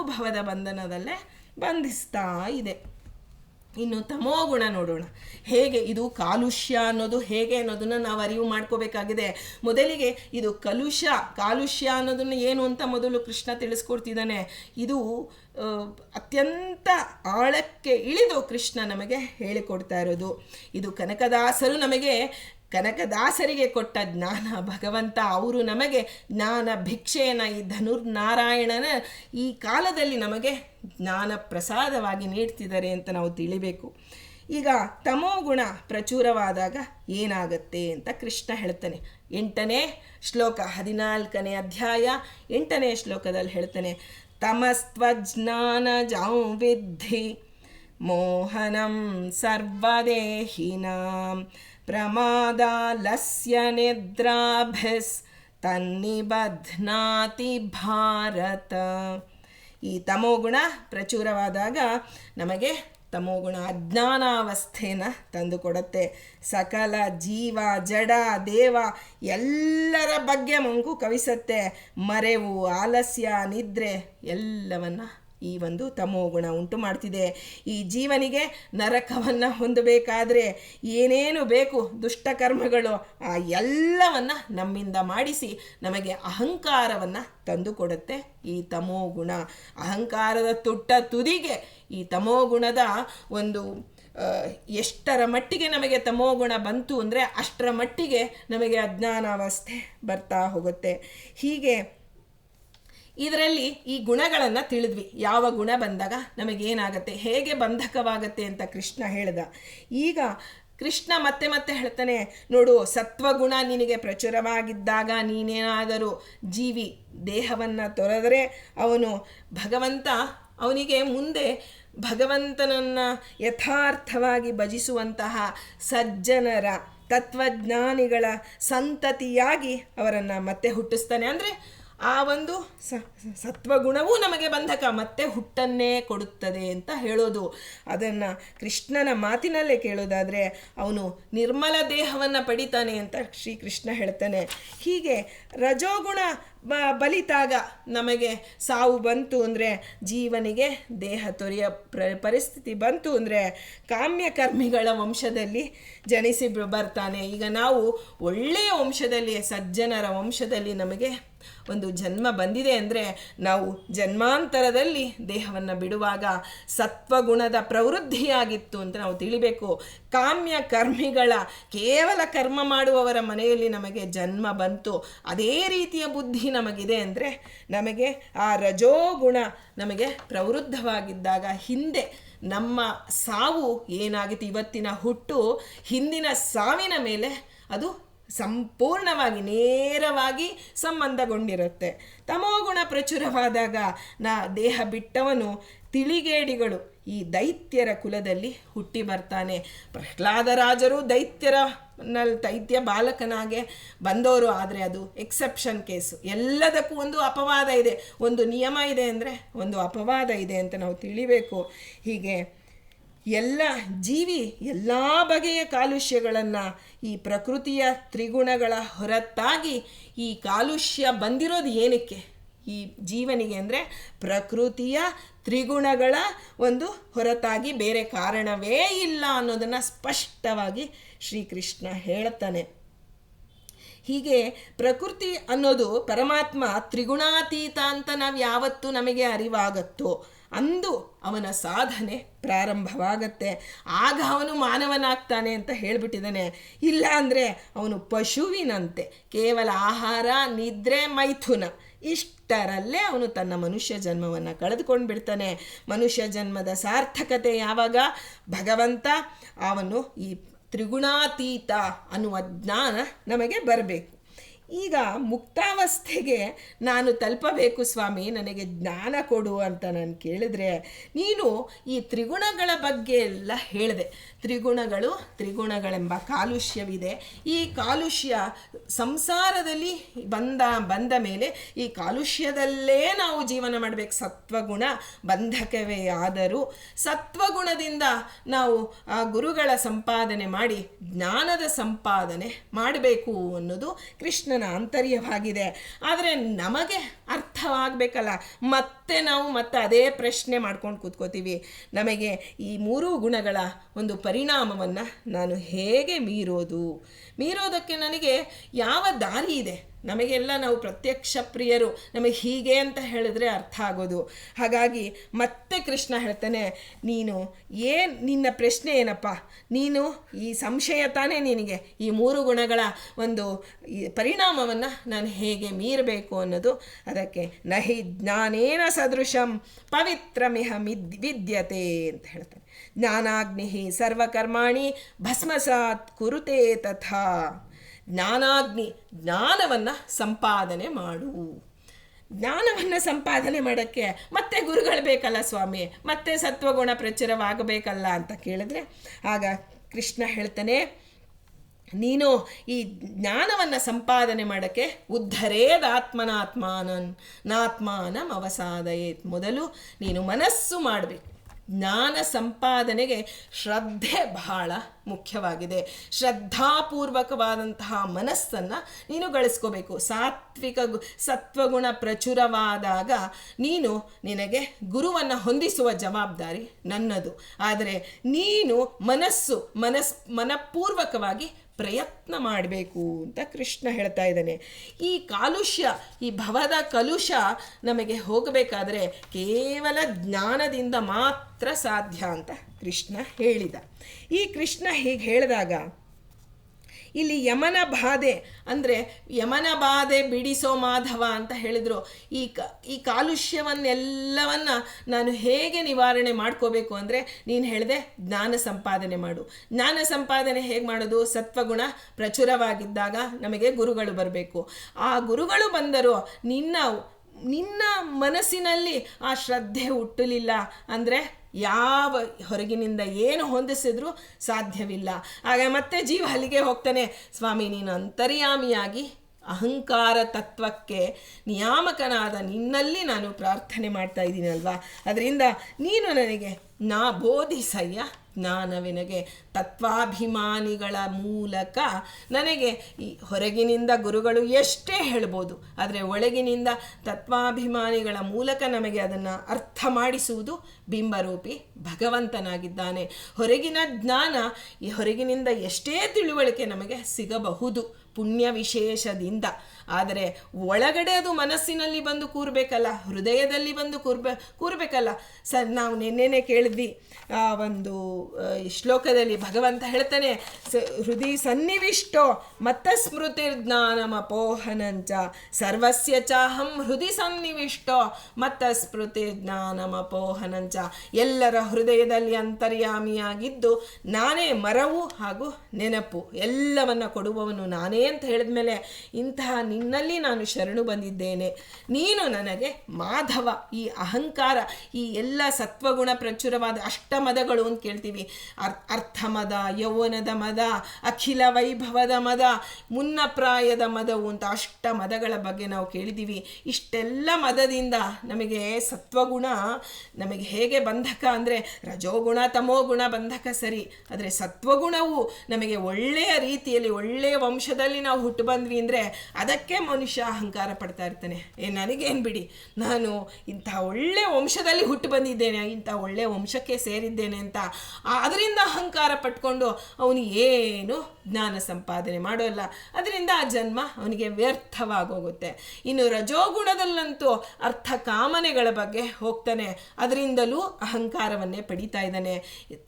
ಭವದ ಬಂಧನದಲ್ಲೇ ಬಂಧಿಸ್ತಾ ಇದೆ. ಇನ್ನು ತಮೋಗುಣ ನೋಡೋಣ. ಹೇಗೆ ಇದು ಕಾಲುಷ್ಯ ಅನ್ನೋದು ಹೇಗೆ ಅನ್ನೋದನ್ನು ನಾವು ಅರಿವು ಮಾಡ್ಕೋಬೇಕಾಗಿದೆ. ಮೊದಲಿಗೆ ಇದು ಕಾಲುಷ್ಯ ಅನ್ನೋದನ್ನು ಏನು ಅಂತ ಮೊದಲು ಕೃಷ್ಣ ತಿಳಿಸ್ಕೊಡ್ತಿದ್ದಾನೆ. ಇದು ಅತ್ಯಂತ ಆಳಕ್ಕೆ ಇಳಿದು ಕೃಷ್ಣ ನಮಗೆ ಹೇಳಿಕೊಡ್ತಾ ಇರೋದು. ಇದು ಕನಕದಾಸರಿಗೆ ಕೊಟ್ಟ ಜ್ಞಾನ. ಭಗವಂತ ಅವರು ನಮಗೆ ಜ್ಞಾನ ಭಿಕ್ಷೆಯನ್ನು ಈ ಧನುರ್ನಾರಾಯಣನ ಈ ಕಾಲದಲ್ಲಿ ನಮಗೆ ಜ್ಞಾನ ಪ್ರಸಾದವಾಗಿ ನೀಡ್ತಿದ್ದಾರೆ ಅಂತ ನಾವು ತಿಳಿಬೇಕು. ಈಗ ತಮೋಗುಣ ಪ್ರಚುರವಾದಾಗ ಏನಾಗತ್ತೆ ಅಂತ ಕೃಷ್ಣ ಹೇಳ್ತಾನೆ. 8ನೇ ಶ್ಲೋಕ, 14ನೇ ಅಧ್ಯಾಯ 8ನೇ ಶ್ಲೋಕದಲ್ಲಿ ಹೇಳ್ತಾನೆ, ತಮಸ್ತ್ವಜ್ಞಾನಜಂ ವಿದ್ಧಿ ಮೋಹನಂ ಸರ್ವದೇಹಿನಾಂ ಪ್ರಮಾದಾಲಸ್ಯ ನಿದ್ರಾಭಿಸ್ ತನ್ನಿಬಧ್ನಾತಿ ಭಾರತ. ಈ ತಮೋಗುಣ ಪ್ರಚುರವಾದಾಗ ನಮಗೆ ತಮೋಗುಣ ಅಜ್ಞಾನಾವಸ್ಥೆನ ತಂದುಕೊಡುತ್ತೆ. ಸಕಲ ಜೀವ ಜಡ ದೇವ ಎಲ್ಲರ ಬಗ್ಗೆ ಮಂಗು ಕವಿಸತ್ತೆ. ಮರೆವು, ಆಲಸ್ಯ, ನಿದ್ರೆ ಎಲ್ಲವನ್ನ ಈ ಒಂದು ತಮೋಗುಣ ಉಂಟು ಮಾಡ್ತಿದೆ. ಈ ಜೀವನಿಗೆ ನರಕವನ್ನು ಹೊಂದಬೇಕಾದ್ರೆ ಏನೇನು ಬೇಕು ದುಷ್ಟಕರ್ಮಗಳು ಆ ಎಲ್ಲವನ್ನು ನಮ್ಮಿಂದ ಮಾಡಿಸಿ ನಮಗೆ ಅಹಂಕಾರವನ್ನು ತಂದುಕೊಡುತ್ತೆ ಈ ತಮೋಗುಣ. ಅಹಂಕಾರದ ತುದಿಗೆ ಈ ತಮೋಗುಣದ ಒಂದು ಎಷ್ಟರ ಮಟ್ಟಿಗೆ ನಮಗೆ ತಮೋಗುಣ ಬಂತು ಅಂದರೆ ಅಷ್ಟರ ಮಟ್ಟಿಗೆ ನಮಗೆ ಅಜ್ಞಾನಾವಸ್ಥೆ ಬರ್ತಾ ಹೋಗುತ್ತೆ. ಹೀಗೆ ಇದರಲ್ಲಿ ಈ ಗುಣಗಳನ್ನು ತಿಳಿದ್ವಿ. ಯಾವ ಗುಣ ಬಂದಾಗ ನಮಗೇನಾಗತ್ತೆ, ಹೇಗೆ ಬಂಧಕವಾಗತ್ತೆ ಅಂತ ಕೃಷ್ಣ ಹೇಳ್ದ. ಈಗ ಕೃಷ್ಣ ಮತ್ತೆ ಹೇಳ್ತಾನೆ, ನೋಡು, ಸತ್ವಗುಣ ನಿನಗೆ ಪ್ರಚುರವಾಗಿದ್ದಾಗ ನೀನೇನಾದರೂ ಜೀವಿ ದೇಹವನ್ನು ತೊರೆದರೆ ಅವನಿಗೆ ಮುಂದೆ ಭಗವಂತನನ್ನು ಯಥಾರ್ಥವಾಗಿ ಭಜಿಸುವಂತಹ ಸಜ್ಜನರ ತತ್ವಜ್ಞಾನಿಗಳ ಸಂತತಿಯಾಗಿ ಅವರನ್ನು ಮತ್ತೆ ಹುಟ್ಟಿಸ್ತಾನೆ. ಅಂದರೆ ಆ ಒಂದು ಸತ್ವಗುಣವೂ ನಮಗೆ ಬಂಧಕ, ಮತ್ತೆ ಹುಟ್ಟನ್ನೇ ಕೊಡುತ್ತದೆ ಅಂತ ಹೇಳೋದು. ಅದನ್ನು ಕೃಷ್ಣನ ಮಾತಿನಲ್ಲೇ ಕೇಳೋದಾದರೆ ಅವನು ನಿರ್ಮಲ ದೇಹವನ್ನು ಪಡಿತಾನೆ ಅಂತ ಶ್ರೀಕೃಷ್ಣ ಹೇಳ್ತಾನೆ. ಹೀಗೆ ರಜೋಗುಣ ಬಲಿತಾಗ ನಮಗೆ ಸಾವು ಬಂತು ಅಂದರೆ, ಜೀವನಿಗೆ ದೇಹ ತೊರೆಯ ಪರಿಸ್ಥಿತಿ ಬಂತು ಅಂದರೆ ಕಾಮ್ಯಕರ್ಮಿಗಳ ವಂಶದಲ್ಲಿ ಜನಿಸಿ ಬರ್ತಾನೆ. ಈಗ ನಾವು ಒಳ್ಳೆಯ ವಂಶದಲ್ಲಿ, ಸಜ್ಜನರ ವಂಶದಲ್ಲಿ ನಮಗೆ ಒಂದು ಜನ್ಮ ಬಂದಿದೆ ಅಂದರೆ ನಾವು ಜನ್ಮಾಂತರದಲ್ಲಿ ದೇಹವನ್ನು ಬಿಡುವಾಗ ಸತ್ವಗುಣದ ಪ್ರವೃದ್ಧಿಯಾಗಿತ್ತು ಅಂತ ನಾವು ತಿಳಿಬೇಕು. ಕಾಮ್ಯ ಕರ್ಮಿಗಳ ಕೇವಲ ಕರ್ಮ ಮಾಡುವವರ ಮನೆಯಲ್ಲಿ ನಮಗೆ ಜನ್ಮ ಬಂತು. ಅದೇ ರೀತಿಯ ಬುದ್ಧಿ ನಮಗಿದೆ ಅಂದರೆ ನಮಗೆ ಆ ರಜೋಗುಣ ನಮಗೆ ಪ್ರವೃದ್ಧವಾಗಿದ್ದಾಗ ಹಿಂದೆ ನಮ್ಮ ಸಾವು ಏನಾಗಿತ್ತು, ಇವತ್ತಿನ ಹುಟ್ಟು ಹಿಂದಿನ ಸಾವಿನ ಮೇಲೆ ಅದು ಸಂಪೂರ್ಣವಾಗಿ ನೇರವಾಗಿ ಸಂಬಂಧಗೊಂಡಿರುತ್ತೆ. ತಮೋಗುಣ ಪ್ರಚುರವಾದಾಗ ದೇಹ ಬಿಟ್ಟವನು ತಿಳಿಗೇಡಿಗಳು ಈ ದೈತ್ಯರ ಕುಲದಲ್ಲಿ ಹುಟ್ಟಿ ಬರ್ತಾನೆ. ಪ್ರಹ್ಲಾದರಾಜರು ದೈತ್ಯ ಬಾಲಕನಾಗೆ ಬಂದವರು, ಆದರೆ ಅದು ಎಕ್ಸೆಪ್ಷನ್ ಕೇಸು. ಎಲ್ಲದಕ್ಕೂ ಒಂದು ಅಪವಾದ ಇದೆ, ಒಂದು ನಿಯಮ ಇದೆ ಅಂದರೆ ಒಂದು ಅಪವಾದ ಇದೆ ಅಂತ ನಾವು ತಿಳಿಬೇಕು. ಹೀಗೆ ಎಲ್ಲ ಜೀವಿ ಎಲ್ಲ ಬಗೆಯ ಕಾಲುಷ್ಯಗಳನ್ನು ಈ ಪ್ರಕೃತಿಯ ತ್ರಿಗುಣಗಳ ಹೊರತಾಗಿ ಈ ಕಾಲುಷ್ಯ ಬಂದಿರೋದು ಏನಕ್ಕೆ ಈ ಜೀವನಿಗೆ ಅಂದರೆ ಪ್ರಕೃತಿಯ ತ್ರಿಗುಣಗಳ ಒಂದು ಹೊರತಾಗಿ ಬೇರೆ ಕಾರಣವೇ ಇಲ್ಲ ಅನ್ನೋದನ್ನು ಸ್ಪಷ್ಟವಾಗಿ ಶ್ರೀಕೃಷ್ಣ ಹೇಳ್ತಾನೆ. ಹೀಗೆ ಪ್ರಕೃತಿ ಅನ್ನೋದು ಪರಮಾತ್ಮ ತ್ರಿಗುಣಾತೀತ ಅಂತ ನಾವು ಯಾವತ್ತು ನಮಗೆ ಅರಿವಾಗತ್ತೋ ಅಂದು ಅವನ ಸಾಧನೆ ಪ್ರಾರಂಭವಾಗತ್ತೆ. ಆಗ ಅವನು ಮಾನವನಾಗ್ತಾನೆ ಅಂತ ಹೇಳಿಬಿಟ್ಟಿದ್ದಾನೆ. ಇಲ್ಲ ಅಂದರೆ ಅವನು ಪಶುವಿನಂತೆ ಕೇವಲ ಆಹಾರ, ನಿದ್ರೆ, ಮೈಥುನ ಇಷ್ಟರಲ್ಲೇ ಅವನು ತನ್ನ ಮನುಷ್ಯ ಜನ್ಮವನ್ನು ಕಳೆದುಕೊಂಡು ಬಿಡ್ತಾನೆ. ಮನುಷ್ಯ ಜನ್ಮದ ಸಾರ್ಥಕತೆ ಯಾವಾಗ? ಭಗವಂತ ಅವನು ಈ ತ್ರಿಗುಣಾತೀತ ಅನ್ನುವ ಜ್ಞಾನ ನಮಗೆ ಬರಬೇಕು. ಈಗ ಮುಕ್ತಾವಸ್ಥೆಗೆ ನಾನು ತಲುಪಬೇಕು ಸ್ವಾಮಿ, ನನಗೆ ಜ್ಞಾನ ಕೊಡು ಅಂತ ನಾನು ಕೇಳಿದ್ರೆ, ನೀನು ಈ ತ್ರಿಗುಣಗಳ ಬಗ್ಗೆ ಎಲ್ಲ ಹೇಳಿದೆ. ತ್ರಿಗುಣಗಳೆಂಬ ಕಾಲುಷ್ಯವಿದೆ. ಈ ಕಾಲುಷ್ಯ ಸಂಸಾರದಲ್ಲಿ ಬಂದ ಮೇಲೆ ಈ ಕಾಲುಷ್ಯದಲ್ಲೇ ನಾವು ಜೀವನ ಮಾಡಬೇಕು. ಸತ್ವಗುಣ ಬಂಧಕವೇ ಆದರೂ ಸತ್ವಗುಣದಿಂದ ನಾವು ಆ ಗುರುಗಳ ಸಂಪಾದನೆ ಮಾಡಿ ಜ್ಞಾನದ ಸಂಪಾದನೆ ಮಾಡಬೇಕು ಅನ್ನೋದು ಕೃಷ್ಣನ ಆಂತರ್ಯವಾಗಿದೆ. ಆದರೆ ನಮಗೆ ಅರ್ಥವಾಗಬೇಕಲ್ಲ, ನಾವು ಅದೇ ಪ್ರಶ್ನೆ ಮಾಡ್ಕೊಂಡು ಕೂತ್ಕೋತೀವಿ. ನಮಗೆ ಈ ಮೂರೂ ಗುಣಗಳ ಒಂದು ಪರಿಣಾಮವನ್ನು ನಾನು ಹೇಗೆ ಮೀರೋದಕ್ಕೆ ನನಗೆ ಯಾವ ದಾರಿ ಇದೆ? ನಮಗೆಲ್ಲ ನಾವು ಪ್ರತ್ಯಕ್ಷ ಪ್ರಿಯರು, ನಮಗೆ ಹೀಗೆ ಅಂತ ಹೇಳಿದ್ರೆ ಅರ್ಥ ಆಗೋದು. ಹಾಗಾಗಿ ಮತ್ತೆ ಕೃಷ್ಣ ಹೇಳ್ತಾನೆ, ನಿನ್ನ ಪ್ರಶ್ನೆ ಏನಪ್ಪ? ನೀನು ಈ ಸಂಶಯ ತಾನೇ ನಿನಗೆ, ಈ ಮೂರು ಗುಣಗಳ ಒಂದು ಪರಿಣಾಮವನ್ನು ನಾನು ಹೇಗೆ ಮೀರಬೇಕು ಅನ್ನೋದು. ಅದಕ್ಕೆ ನಹಿ ಜ್ಞಾನೇನ ಸದೃಶಂ ಪವಿತ್ರಮಿಹ ವಿದ್ಯತೆ ಅಂತ ಹೇಳ್ತಾನೆ. ಜ್ಞಾನಾಗ್ನಿ ಸರ್ವಕರ್ಮಾಣಿ ಭಸ್ಮಸಾತ್ ಕುರುತೆ ತಥಾ. ಜ್ಞಾನವನ್ನು ಸಂಪಾದನೆ ಮಾಡು. ಜ್ಞಾನವನ್ನು ಸಂಪಾದನೆ ಮಾಡೋಕ್ಕೆ ಮತ್ತೆ ಗುರುಗಳು ಬೇಕಲ್ಲ ಸ್ವಾಮಿ, ಮತ್ತೆ ಸತ್ವಗುಣ ಪ್ರಚುರವಾಗಬೇಕಲ್ಲ ಅಂತ ಕೇಳಿದ್ರೆ, ಆಗ ಕೃಷ್ಣ ಹೇಳ್ತಾನೆ, ನೀನು ಈ ಜ್ಞಾನವನ್ನು ಸಂಪಾದನೆ ಮಾಡೋಕ್ಕೆ ನಾತ್ಮಾನಂ ಅವಸಾದಯೇತ್. ಮೊದಲು ನೀನು ಮನಸ್ಸು ಮಾಡಬೇಕು. ಜ್ಞಾನ ಸಂಪಾದನೆಗೆ ಶ್ರದ್ಧೆ ಬಹಳ ಮುಖ್ಯವಾಗಿದೆ. ಶ್ರದ್ಧಾಪೂರ್ವಕವಾದಂತಹ ಮನಸ್ಸನ್ನು ನೀನು ಗಳಿಸ್ಕೋಬೇಕು. ಸತ್ವಗುಣ ಪ್ರಚುರವಾದಾಗ ನಿನಗೆ ಗುರುವನ್ನು ಹೊಂದಿಸುವ ಜವಾಬ್ದಾರಿ ನನ್ನದು. ಆದರೆ ನೀನು ಮನಪೂರ್ವಕವಾಗಿ ಪ್ರಯತ್ನ ಮಾಡಬೇಕು ಅಂತ ಕೃಷ್ಣ ಹೇಳ್ತಾ ಇದ್ದಾನೆ. ಈ ಕಾಲುಷ್ಯ, ಈ ಭವದ ಕಲುಷ ನಮಗೆ ಹೋಗಬೇಕಾದ್ರೆ ಕೇವಲ ಜ್ಞಾನದಿಂದ ಮಾತ್ರ ಸಾಧ್ಯ ಅಂತ ಕೃಷ್ಣ ಹೇಳಿದ. ಈ ಕೃಷ್ಣ ಹೀಗೆ ಹೇಳಿದಾಗ ಇಲ್ಲಿ ಯಮನ ಬಾಧೆ ಬಿಡಿಸೋ ಮಾಧವ ಅಂತ ಹೇಳಿದ್ರು. ಈ ಕಾಲುಷ್ಯವನ್ನೆಲ್ಲವನ್ನ ನಾನು ಹೇಗೆ ನಿವಾರಣೆ ಮಾಡ್ಕೋಬೇಕು ಅಂದರೆ, ನೀನು ಹೇಳಿದೆ ಜ್ಞಾನ ಸಂಪಾದನೆ ಮಾಡು. ಜ್ಞಾನ ಸಂಪಾದನೆ ಹೇಗೆ ಮಾಡೋದು? ಸತ್ವಗುಣ ಪ್ರಚುರವಾಗಿದ್ದಾಗ ನಮಗೆ ಗುರುಗಳು ಬರಬೇಕು. ಆ ಗುರುಗಳು ಬಂದರೂ ನಿನ್ನ ಮನಸ್ಸಿನಲ್ಲಿ ಆ ಶ್ರದ್ಧೆ ಹುಟ್ಟಲಿಲ್ಲ ಅಂದರೆ ಯಾವ ಹೊರಗಿನಿಂದ ಏನು ಹೊಂದಿಸಿದ್ರೂ ಸಾಧ್ಯವಿಲ್ಲ. ಆಗ ಮತ್ತೆ ಜೀವ ಅಲ್ಲಿಗೆ ಹೋಗ್ತಾನೆ, ಸ್ವಾಮಿ ನೀನು ಅಂತರ್ಯಾಮಿಯಾಗಿ ಅಹಂಕಾರ ತತ್ವಕ್ಕೆ ನಿಯಾಮಕನಾದ ನಿನ್ನಲ್ಲಿ ನಾನು ಪ್ರಾರ್ಥನೆ ಮಾಡ್ತಾ ಇದ್ದೀನಲ್ವಾ, ಅದರಿಂದ ನೀನು ನನಗೆ ಬೋಧಿಸಯ್ಯ ಜ್ಞಾನವಿನಗೆ. ತತ್ವಾಭಿಮಾನಿಗಳ ಮೂಲಕ ನನಗೆ ಈ ಹೊರಗಿನಿಂದ ಗುರುಗಳು ಎಷ್ಟೇ ಹೇಳ್ಬೋದು, ಆದರೆ ಒಳಗಿನಿಂದ ತತ್ವಾಭಿಮಾನಿಗಳ ಮೂಲಕ ನಮಗೆ ಅದನ್ನು ಅರ್ಥ ಮಾಡಿಸುವುದು ಬಿಂಬರೂಪಿ ಭಗವಂತನಾಗಿದ್ದಾನೆ. ಹೊರಗಿನ ಜ್ಞಾನ, ಈ ಹೊರಗಿನಿಂದ ಎಷ್ಟೇ ತಿಳುವಳಿಕೆ ನಮಗೆ ಸಿಗಬಹುದು ಪುಣ್ಯ ವಿಶೇಷದಿಂದ, ಆದರೆ ಒಳಗಡೆ ಅದು ಮನಸ್ಸಿನಲ್ಲಿ ಬಂದು ಕೂರಬೇಕಲ್ಲ, ಹೃದಯದಲ್ಲಿ ಬಂದು ಕೂರಬೇಕಲ್ಲ. ನಾವು ನಿನ್ನೆನೆ ಕೇಳಿದ್ವಿ ಒಂದು ಶ್ಲೋಕದಲ್ಲಿ ಭಗವಂತ ಹೇಳ್ತಾನೆ, ಹೃದಯ ಸನ್ನಿವಿಷ್ಟೋ ಮತ್ತ ಸ್ಮೃತಿರ್ಜ್ಞಾನಮಪೋಹನಂಚ ಸರ್ವಸ್ಯ ಚಾಹಂ ಹೃದಯ ಸನ್ನಿವಿಷ್ಟೋ ಮತ್ತ ಸ್ಮೃತಿರ್ಜ್ಞಾನಮಪೋಹನಂಚ. ಎಲ್ಲರ ಹೃದಯದಲ್ಲಿ ಅಂತರ್ಯಾಮಿಯಾಗಿದ್ದು ನಾನೇ ಮರವು ಹಾಗೂ ನೆನಪು, ಎಲ್ಲವನ್ನ ಕೊಡುವವನು ನಾನೇ ಅಂತ ಹೇಳಿದ್ಮೇಲೆ, ಇಂತಹ ನಿನ್ನಲ್ಲಿ ನಾನು ಶರಣು ಬಂದಿದ್ದೇನೆ. ನೀನು ನನಗೆ ಮಾಧವ, ಈ ಅಹಂಕಾರ, ಈ ಎಲ್ಲ ಸತ್ವಗುಣ ಪ್ರಚುರವಾದ ಅಷ್ಟಮದಗಳು ಅಂತ ಕೇಳ್ತೀವಿ. ಅರ್ಥಮದ, ಯೌವನದ ಮದ, ಅಖಿಲ ವೈಭವದ ಮದ, ಮುನ್ನಪ್ರಾಯದ ಮದವು ಅಂತ ಅಷ್ಟಮದಗಳ ಬಗ್ಗೆ ನಾವು ಕೇಳಿದ್ದೀವಿ. ಇಷ್ಟೆಲ್ಲ ಮದದಿಂದ ನಮಗೆ ಸತ್ವಗುಣ ನಮಗೆ ಹೇಗೆ ಬಂಧಕ ಅಂದರೆ, ರಜೋಗುಣ ತಮೋಗುಣ ಬಂಧಕ ಸರಿ, ಆದರೆ ಸತ್ವಗುಣವು ನಮಗೆ ಒಳ್ಳೆಯ ರೀತಿಯಲ್ಲಿ ಒಳ್ಳೆಯ ವಂಶದಲ್ಲಿ ನಾವು ಹುಟ್ಟು ಬಂದ್ವಿ ಅಂದರೆ ಅದಕ್ಕೆ ಮನುಷ್ಯ ಅಹಂಕಾರ ಪಡ್ತಾ ಇರ್ತಾನೆ. ನನಗೇನು ಬಿಡಿ, ನಾನು ಇಂಥ ಒಳ್ಳೆಯ ವಂಶದಲ್ಲಿ ಹುಟ್ಟು ಬಂದಿದ್ದೇನೆ, ಇಂಥ ಒಳ್ಳೆಯ ವಂಶ ವಂಶಕ್ಕೆ ಸೇರಿದ್ದೇನೆ ಅಂತ ಅದರಿಂದ ಅಹಂಕಾರ ಪಟ್ಕೊಂಡು ಅವನು ಏನು ಜ್ಞಾನ ಸಂಪಾದನೆ ಮಾಡೋಲ್ಲ. ಅದರಿಂದ ಆ ಜನ್ಮ ಅವನಿಗೆ ವ್ಯರ್ಥವಾಗೋಗುತ್ತೆ. ಇನ್ನು ರಜೋಗುಣದಲ್ಲಂತೂ ಅರ್ಥ ಕಾಮನೆಗಳ ಬಗ್ಗೆ ಹೋಗ್ತಾನೆ, ಅದರಿಂದಲೂ ಅಹಂಕಾರವನ್ನೇ ಪಡಿತಾ ಇದ್ದಾನೆ.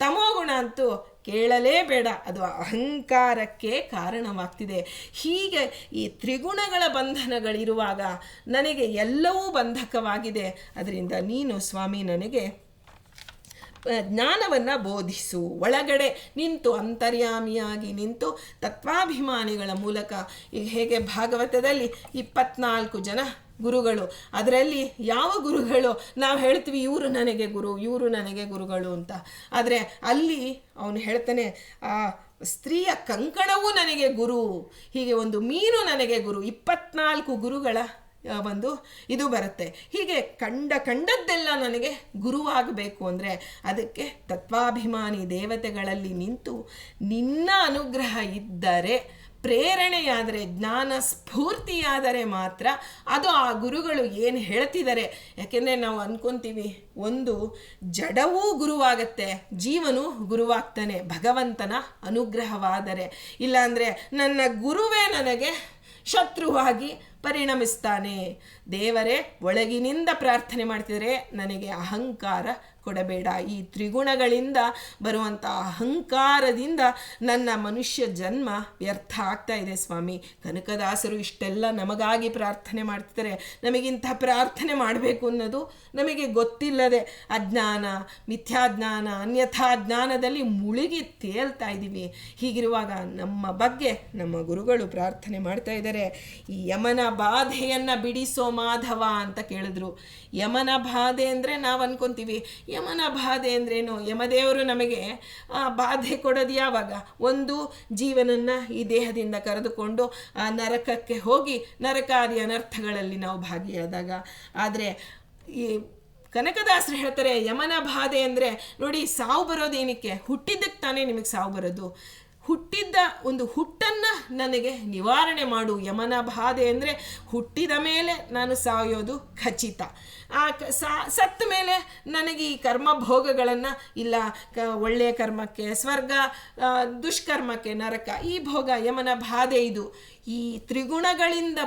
ತಮೋಗುಣ ಅಂತೂ ಕೇಳಲೇಬೇಡ, ಅದು ಅಹಂಕಾರಕ್ಕೆ ಕಾರಣವಾಗ್ತಿದೆ. ಹೀಗೆ ಈ ತ್ರಿಗುಣಗಳ ಬಂಧನಗಳಿರುವಾಗ ನನಗೆ ಎಲ್ಲವೂ ಬಂಧಕವಾಗಿದೆ. ಅದರಿಂದ ನೀನು ಸ್ವಾಮಿ ನನಗೆ ಜ್ಞಾನವನ್ನು ಬೋಧಿಸು. ಒಳಗಡೆ ನಿಂತು ಅಂತರ್ಯಾಮಿಯಾಗಿ ನಿಂತು ತತ್ವಾಭಿಮಾನಿಗಳ ಮೂಲಕ, ಈಗ ಹೇಗೆ ಭಾಗವತದಲ್ಲಿ 24 ಜನ ಗುರುಗಳು, ಅದರಲ್ಲಿ ಯಾವ ಗುರುಗಳು ನಾವು ಹೇಳ್ತೀವಿ ಇವರು ನನಗೆ ಗುರು, ಇವರು ನನಗೆ ಗುರುಗಳು ಅಂತ. ಆದರೆ ಅಲ್ಲಿ ಅವನು ಹೇಳ್ತಾನೆ ಆ ಸ್ತ್ರೀಯ ಕಂಕಣವೂ ನನಗೆ ಗುರು, ಹೀಗೆ ಒಂದು ಮೀನು ನನಗೆ ಗುರು, 24 ಗುರುಗಳ ಒಂದು ಇದು ಬರುತ್ತೆ. ಹೀಗೆ ಕಂಡದ್ದೆಲ್ಲ ನನಗೆ ಗುರುವಾಗಬೇಕು ಅಂದರೆ ಅದಕ್ಕೆ ತತ್ವಾಭಿಮಾನಿ ದೇವತೆಗಳಲ್ಲಿ ನಿಂತು ನಿನ್ನ ಅನುಗ್ರಹ ಇದ್ದರೆ, ಪ್ರೇರಣೆಯಾದರೆ, ಜ್ಞಾನ ಸ್ಫೂರ್ತಿಯಾದರೆ ಮಾತ್ರ ಅದು ಆ ಗುರುಗಳು ಏನು ಹೇಳ್ತಿದ್ದಾರೆ. ಯಾಕೆಂದರೆ ನಾವು ಅಂದ್ಕೊತೀವಿ ಒಂದು ಜಡವೂ ಗುರುವಾಗತ್ತೆ, ಜೀವನು ಗುರುವಾಗ್ತಾನೆ ಭಗವಂತನ ಅನುಗ್ರಹವಾದರೆ. ಇಲ್ಲಾಂದರೆ ನನ್ನ ಗುರುವೇ ನನಗೆ ಶತ್ರುವಾಗಿ ಪರಿಣಮಿಸ್ತಾನೆ. ದೇವರೇ ಒಳಗಿನಿಂದ ಪ್ರಾರ್ಥನೆ ಮಾಡ್ತಿದ್ರೆ ನನಗೆ ಅಹಂಕಾರ ಕೊಡಬೇಡ. ಈ ತ್ರಿಗುಣಗಳಿಂದ ಬರುವಂಥ ಅಹಂಕಾರದಿಂದ ನನ್ನ ಮನುಷ್ಯ ಜನ್ಮ ವ್ಯರ್ಥ ಆಗ್ತಾ ಇದೆ ಸ್ವಾಮಿ. ಕನಕದಾಸರು ಇಷ್ಟೆಲ್ಲ ನಮಗಾಗಿ ಪ್ರಾರ್ಥನೆ ಮಾಡ್ತಿದ್ದಾರೆ. ನಮಗಿಂಥ ಪ್ರಾರ್ಥನೆ ಮಾಡಬೇಕು ಅನ್ನೋದು ನಮಗೆ ಗೊತ್ತಿಲ್ಲದೆ ಅಜ್ಞಾನ, ಮಿಥ್ಯಾಜ್ಞಾನ, ಅನ್ಯಥಾ ಜ್ಞಾನದಲ್ಲಿ ಮುಳುಗಿ ತೇಲ್ತಾ ಇದ್ದೀವಿ. ಹೀಗಿರುವಾಗ ನಮ್ಮ ಬಗ್ಗೆ ನಮ್ಮ ಗುರುಗಳು ಪ್ರಾರ್ಥನೆ ಮಾಡ್ತಾ ಇದ್ದಾರೆ. ಈ ಯಮನ ಬಾಧೆಯನ್ನು ಬಿಡಿಸೋ ಮಾಧವ ಅಂತ ಕೇಳಿದ್ರು. ಯಮನ ಬಾಧೆ ಅಂದರೆ ನಾವು ಅನ್ಕೊತೀವಿ ಯಮನ ಬಾಧೆ ಅಂದ್ರೇನು, ಯಮದೇವರು ನಮಗೆ ಬಾಧೆ ಕೊಡೋದು ಯಾವಾಗ? ಒಂದು ಜೀವನನ್ನು ಈ ದೇಹದಿಂದ ಕರೆದುಕೊಂಡು ಆ ನರಕಕ್ಕೆ ಹೋಗಿ ನರಕಾದಿ ಅನರ್ಥಗಳಲ್ಲಿ ನಾವು ಭಾಗಿಯಾದಾಗ. ಆದರೆ ಈ ಕನಕದಾಸರು ಹೇಳ್ತಾರೆ ಯಮನ ಬಾಧೆ ಅಂದರೆ ನೋಡಿ, ಸಾವು ಬರೋದೇನಕ್ಕೆ? ಹುಟ್ಟಿದ್ದಕ್ಕೆ ತಾನೇ ನಿಮಗೆ ಸಾವು ಬರೋದು. ಹುಟ್ಟಿದ್ದ ಒಂದು ಹುಟ್ಟನ್ನು ನನಗೆ ನಿವಾರಣೆ ಮಾಡು. ಯಮನ ಬಾಧೆ ಅಂದರೆ ಹುಟ್ಟಿದ ಮೇಲೆ ನಾನು ಸಾಯೋದು ಖಚಿತ. ಸತ್ತ ಮೇಲೆ ನನಗೆ ಈ ಕರ್ಮ ಭೋಗಗಳನ್ನು ಇಲ್ಲ, ಒಳ್ಳೆಯ ಕರ್ಮಕ್ಕೆ ಸ್ವರ್ಗ, ದುಷ್ಕರ್ಮಕ್ಕೆ ನರಕ, ಈ ಭೋಗ ಯಮನ ಬಾಧೆ. ಇದು ಈ ತ್ರಿಗುಣಗಳಿಂದ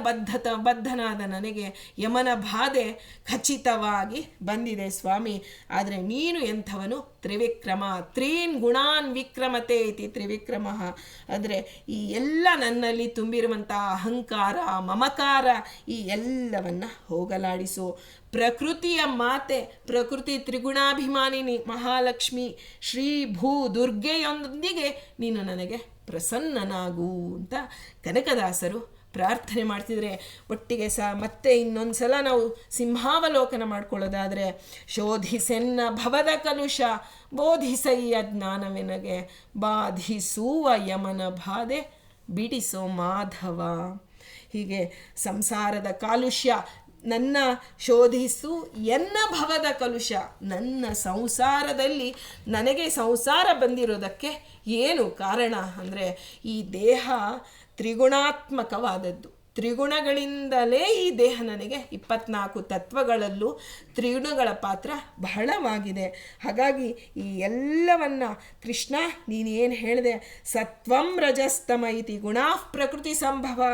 ಬದ್ಧನಾದ ನನಗೆ ಯಮನ ಬಾಧೆ ಖಚಿತವಾಗಿ ಬಂದಿದೆ ಸ್ವಾಮಿ. ಆದರೆ ನೀನು ಎಂಥವನು? ತ್ರಿವಿಕ್ರಮ. ತ್ರೀನ್ ಗುಣಾನ್ ವಿಕ್ರಮತೆ ಇತಿ ತ್ರಿವಿಕ್ರಮ. ಅಂದರೆ ಈ ಎಲ್ಲ ನನ್ನಲ್ಲಿ ತುಂಬಿರುವಂಥ ಅಹಂಕಾರ, ಮಮಕಾರ, ಈ ಎಲ್ಲವನ್ನು ಹೋಗಲಾಡಿಸು. ಪ್ರಕೃತಿಯ ಮಾತೆ, ಪ್ರಕೃತಿ ತ್ರಿಗುಣಾಭಿಮಾನಿನಿ ಮಹಾಲಕ್ಷ್ಮಿ ಶ್ರೀ ಭೂ ದುರ್ಗೆಯೊಂದಿಗೆ ನೀನು ನನಗೆ ಪ್ರಸನ್ನನಾಗು ಅಂತ ಕನಕದಾಸರು ಪ್ರಾರ್ಥನೆ ಮಾಡ್ತಿದ್ರೆ. ಒಟ್ಟಿಗೆ ಮತ್ತೆ ಇನ್ನೊಂದು ಸಲ ನಾವು ಸಿಂಹಾವಲೋಕನ ಮಾಡ್ಕೊಳ್ಳೋದಾದರೆ, ಶೋಧಿಸೆನ್ನ ಭವದ ಕಲುಷ ಬೋಧಿಸಯ್ಯ ಜ್ಞಾನವೆನಗೆ ಬಾಧಿಸುವ ಯಮನ ಬಾಧೆ ಬಿಡಿಸೋ ಮಾಧವ. ಹೀಗೆ ಸಂಸಾರದ ಕಾಲುಷ್ಯ ನನ್ನ ಶೋಧಿಸು, ಎನ್ನ ಭವದ ಕಲುಷ, ನನ್ನ ಸಂಸಾರದಲ್ಲಿ ನನಗೆ ಸಂಸಾರ ಬಂದಿರೋದಕ್ಕೆ ಏನು ಕಾರಣ ಅಂದರೆ ಈ ದೇಹ ತ್ರಿಗುಣಾತ್ಮಕವಾದದ್ದು. ತ್ರಿಗುಣಗಳಿಂದಲೇ ಈ ದೇಹ ನನಗೆ 24 ತತ್ವಗಳಲ್ಲೂ ತ್ರಿಗುಣಗಳ ಪಾತ್ರ ಬಹಳವಾಗಿದೆ. ಹಾಗಾಗಿ ಈ ಎಲ್ಲವನ್ನು ಕೃಷ್ಣ ನೀನು ಏನು ಹೇಳಿದೆ, ಸತ್ವಂ ರಜಸ್ತಮ ಇತಿ ಗುಣಾಃ ಪ್ರಕೃತಿ ಸಂಭವಾ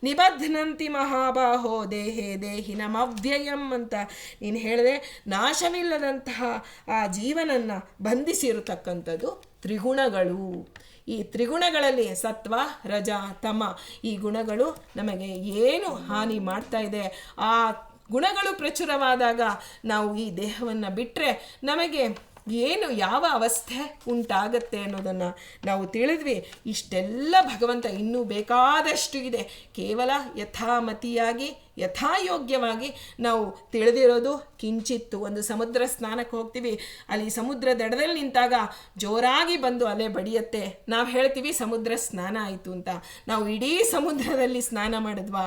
ನಿಬಧ್ನಂತಿ ಮಹಾಬಾಹೋ ದೇಹೇ ದೇಹಿನಮವ್ಯಯಂ ಅಂತ ನೀನು ಹೇಳಿದೆ. ನಾಶವಿಲ್ಲದಂತಹ ಆ ಜೀವನನ್ನು ಬಂಧಿಸಿರತಕ್ಕಂಥದ್ದು ತ್ರಿಗುಣಗಳು. ಈ ತ್ರಿಗುಣಗಳಲ್ಲಿ ಸತ್ವ, ರಜ, ತಮ ಈ ಗುಣಗಳು ನಮಗೆ ಏನು ಹಾನಿ ಮಾಡ್ತಾ ಇದೆ? ಆ ಗುಣಗಳು ಪ್ರಚುರವಾದಾಗ ನಾವು ಈ ದೇಹವನ್ನು ಬಿಟ್ಟರೆ ನಮಗೆ ಏನು ಯಾವ ಅವಸ್ಥೆ ಉಂಟಾಗತ್ತೆ ಅನ್ನೋದನ್ನು ನಾವು ತಿಳಿದ್ವಿ. ಇಷ್ಟೆಲ್ಲ ಭಗವಂತ ಇನ್ನೂ ಬೇಕಾದಷ್ಟು ಇದೆ. ಕೇವಲ ಯಥಾಮತಿಯಾಗಿ ಯಥಾಯೋಗ್ಯವಾಗಿ ನಾವು ತಿಳಿದಿರೋದು ಕಿಂಚಿತ್ತು. ಒಂದು ಸಮುದ್ರ ಸ್ನಾನಕ್ಕೆ ಹೋಗ್ತೀವಿ, ಅಲ್ಲಿ ಸಮುದ್ರ ದಡದಲ್ಲಿ ನಿಂತಾಗ ಜೋರಾಗಿ ಬಂದು ಅಲೆ ಬಡಿಯತ್ತೆ, ನಾವು ಹೇಳ್ತೀವಿ ಸಮುದ್ರ ಸ್ನಾನ ಆಯಿತು ಅಂತ. ನಾವು ಇಡೀ ಸಮುದ್ರದಲ್ಲಿ ಸ್ನಾನ ಮಾಡಿದ್ವಾ?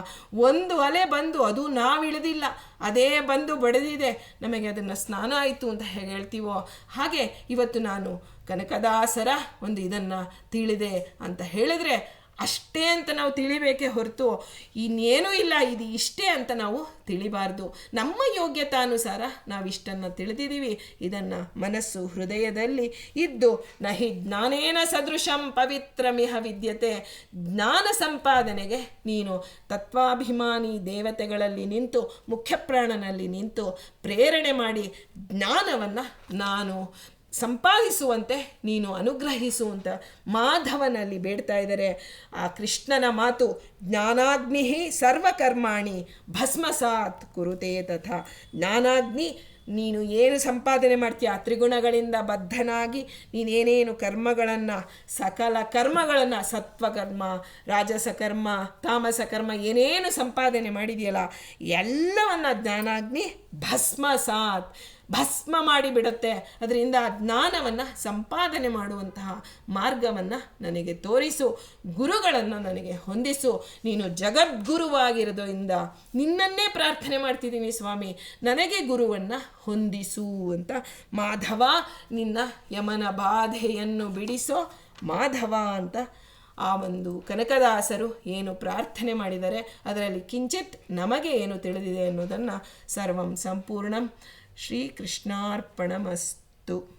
ಒಂದು ಅಲೆ ಬಂದು ಅದು ನಾವು ಇಳಿದಿಲ್ಲ, ಅದೇ ಬಂದು ಬಡಿದಿದೆ, ನಮಗೆ ಅದನ್ನು ಸ್ನಾನ ಆಯಿತು ಅಂತ ಹೇಗೆ ಹೇಳ್ತೀವೋ ಹಾಗೆ ಇವತ್ತು ನಾನು ಕನಕದಾಸರ ಒಂದು ಇದನ್ನು ತಿಳಿದೆ ಅಂತ ಹೇಳಿದ್ರೆ ಅಷ್ಟೇ ಅಂತ ನಾವು ತಿಳಿಬೇಕೇ ಹೊರತು ಇನ್ನೇನೂ ಇಲ್ಲ, ಇದು ಇಷ್ಟೇ ಅಂತ ನಾವು ತಿಳಿಬಾರ್ದು. ನಮ್ಮ ಯೋಗ್ಯತಾನುಸಾರ ನಾವಿಷ್ಟನ್ನು ತಿಳಿದಿದ್ದೀವಿ. ಇದನ್ನು ಮನಸ್ಸು ಹೃದಯದಲ್ಲಿ ಇದ್ದು ನಹಿ ಜ್ಞಾನೇನ ಸದೃಶಂ ಪವಿತ್ರಮಿಹ ವಿದ್ಯತೆ, ಜ್ಞಾನ ಸಂಪಾದನೆಗೆ ನೀನು ತತ್ವಾಭಿಮಾನಿ ದೇವತೆಗಳಲ್ಲಿ ನಿಂತು, ಮುಖ್ಯಪ್ರಾಣನಲ್ಲಿ ನಿಂತು ಪ್ರೇರಣೆ ಮಾಡಿ ಜ್ಞಾನವನ್ನು ನಾನು ಸಂಪಾದಿಸುವಂತೆ ನೀನು ಅನುಗ್ರಹಿಸುವಂತ ಮಾಧವನಲ್ಲಿ ಬೇಡ್ತಾ ಇದ್ದಾರೆ. ಆ ಕೃಷ್ಣನ ಮಾತು, ಜ್ಞಾನಾಗ್ನಿ ಸರ್ವಕರ್ಮಾಣಿ ಭಸ್ಮಸಾತ್ ಕುರುತೆ ತಥಾ. ಜ್ಞಾನಾಗ್ನಿ, ನೀನು ಏನು ಸಂಪಾದನೆ ಮಾಡ್ತೀಯ ತ್ರಿಗುಣಗಳಿಂದ ಬದ್ಧನಾಗಿ ನೀನೇನೇನು ಕರ್ಮಗಳನ್ನು, ಸಕಲ ಕರ್ಮಗಳನ್ನು, ಸತ್ವಕರ್ಮ, ರಾಜಸ ಕರ್ಮ, ತಾಮಸ ಕರ್ಮ ಏನೇನು ಸಂಪಾದನೆ ಮಾಡಿದೆಯಲ್ಲ ಎಲ್ಲವನ್ನು ಜ್ಞಾನಾಗ್ನಿ ಭಸ್ಮಸಾತ್, ಭಸ್ಮ ಮಾಡಿಬಿಡುತ್ತೆ. ಅದರಿಂದ ಜ್ಞಾನವನ್ನು ಸಂಪಾದನೆ ಮಾಡುವಂತಹ ಮಾರ್ಗವನ್ನು ನನಗೆ ತೋರಿಸು, ಗುರುಗಳನ್ನು ನನಗೆ ಹೊಂದಿಸು. ನೀನು ಜಗದ್ಗುರುವಾಗಿರೋದ್ರಿಂದ ನಿನ್ನನ್ನೇ ಪ್ರಾರ್ಥನೆ ಮಾಡ್ತಿದ್ದೀನಿ ಸ್ವಾಮಿ, ನನಗೆ ಗುರುವನ್ನು ಹೊಂದಿಸು ಅಂತ. ಮಾಧವ, ನಿನ್ನ ಯಮನ ಬಾಧೆಯನ್ನು ಬಿಡಿಸೋ ಮಾಧವ ಅಂತ ಆ ಒಂದು ಕನಕದಾಸರು ಏನು ಪ್ರಾರ್ಥನೆ ಮಾಡಿದ್ದಾರೆ ಅದರಲ್ಲಿ ಕಿಂಚಿತ್ ನಮಗೆ ಏನು ತಿಳಿದಿದೆ ಅನ್ನೋದನ್ನು ಸರ್ವಂ ಸಂಪೂರ್ಣಂ ಶ್ರೀಕೃಷ್ಣಾರ್ಪಣಮಸ್ತು.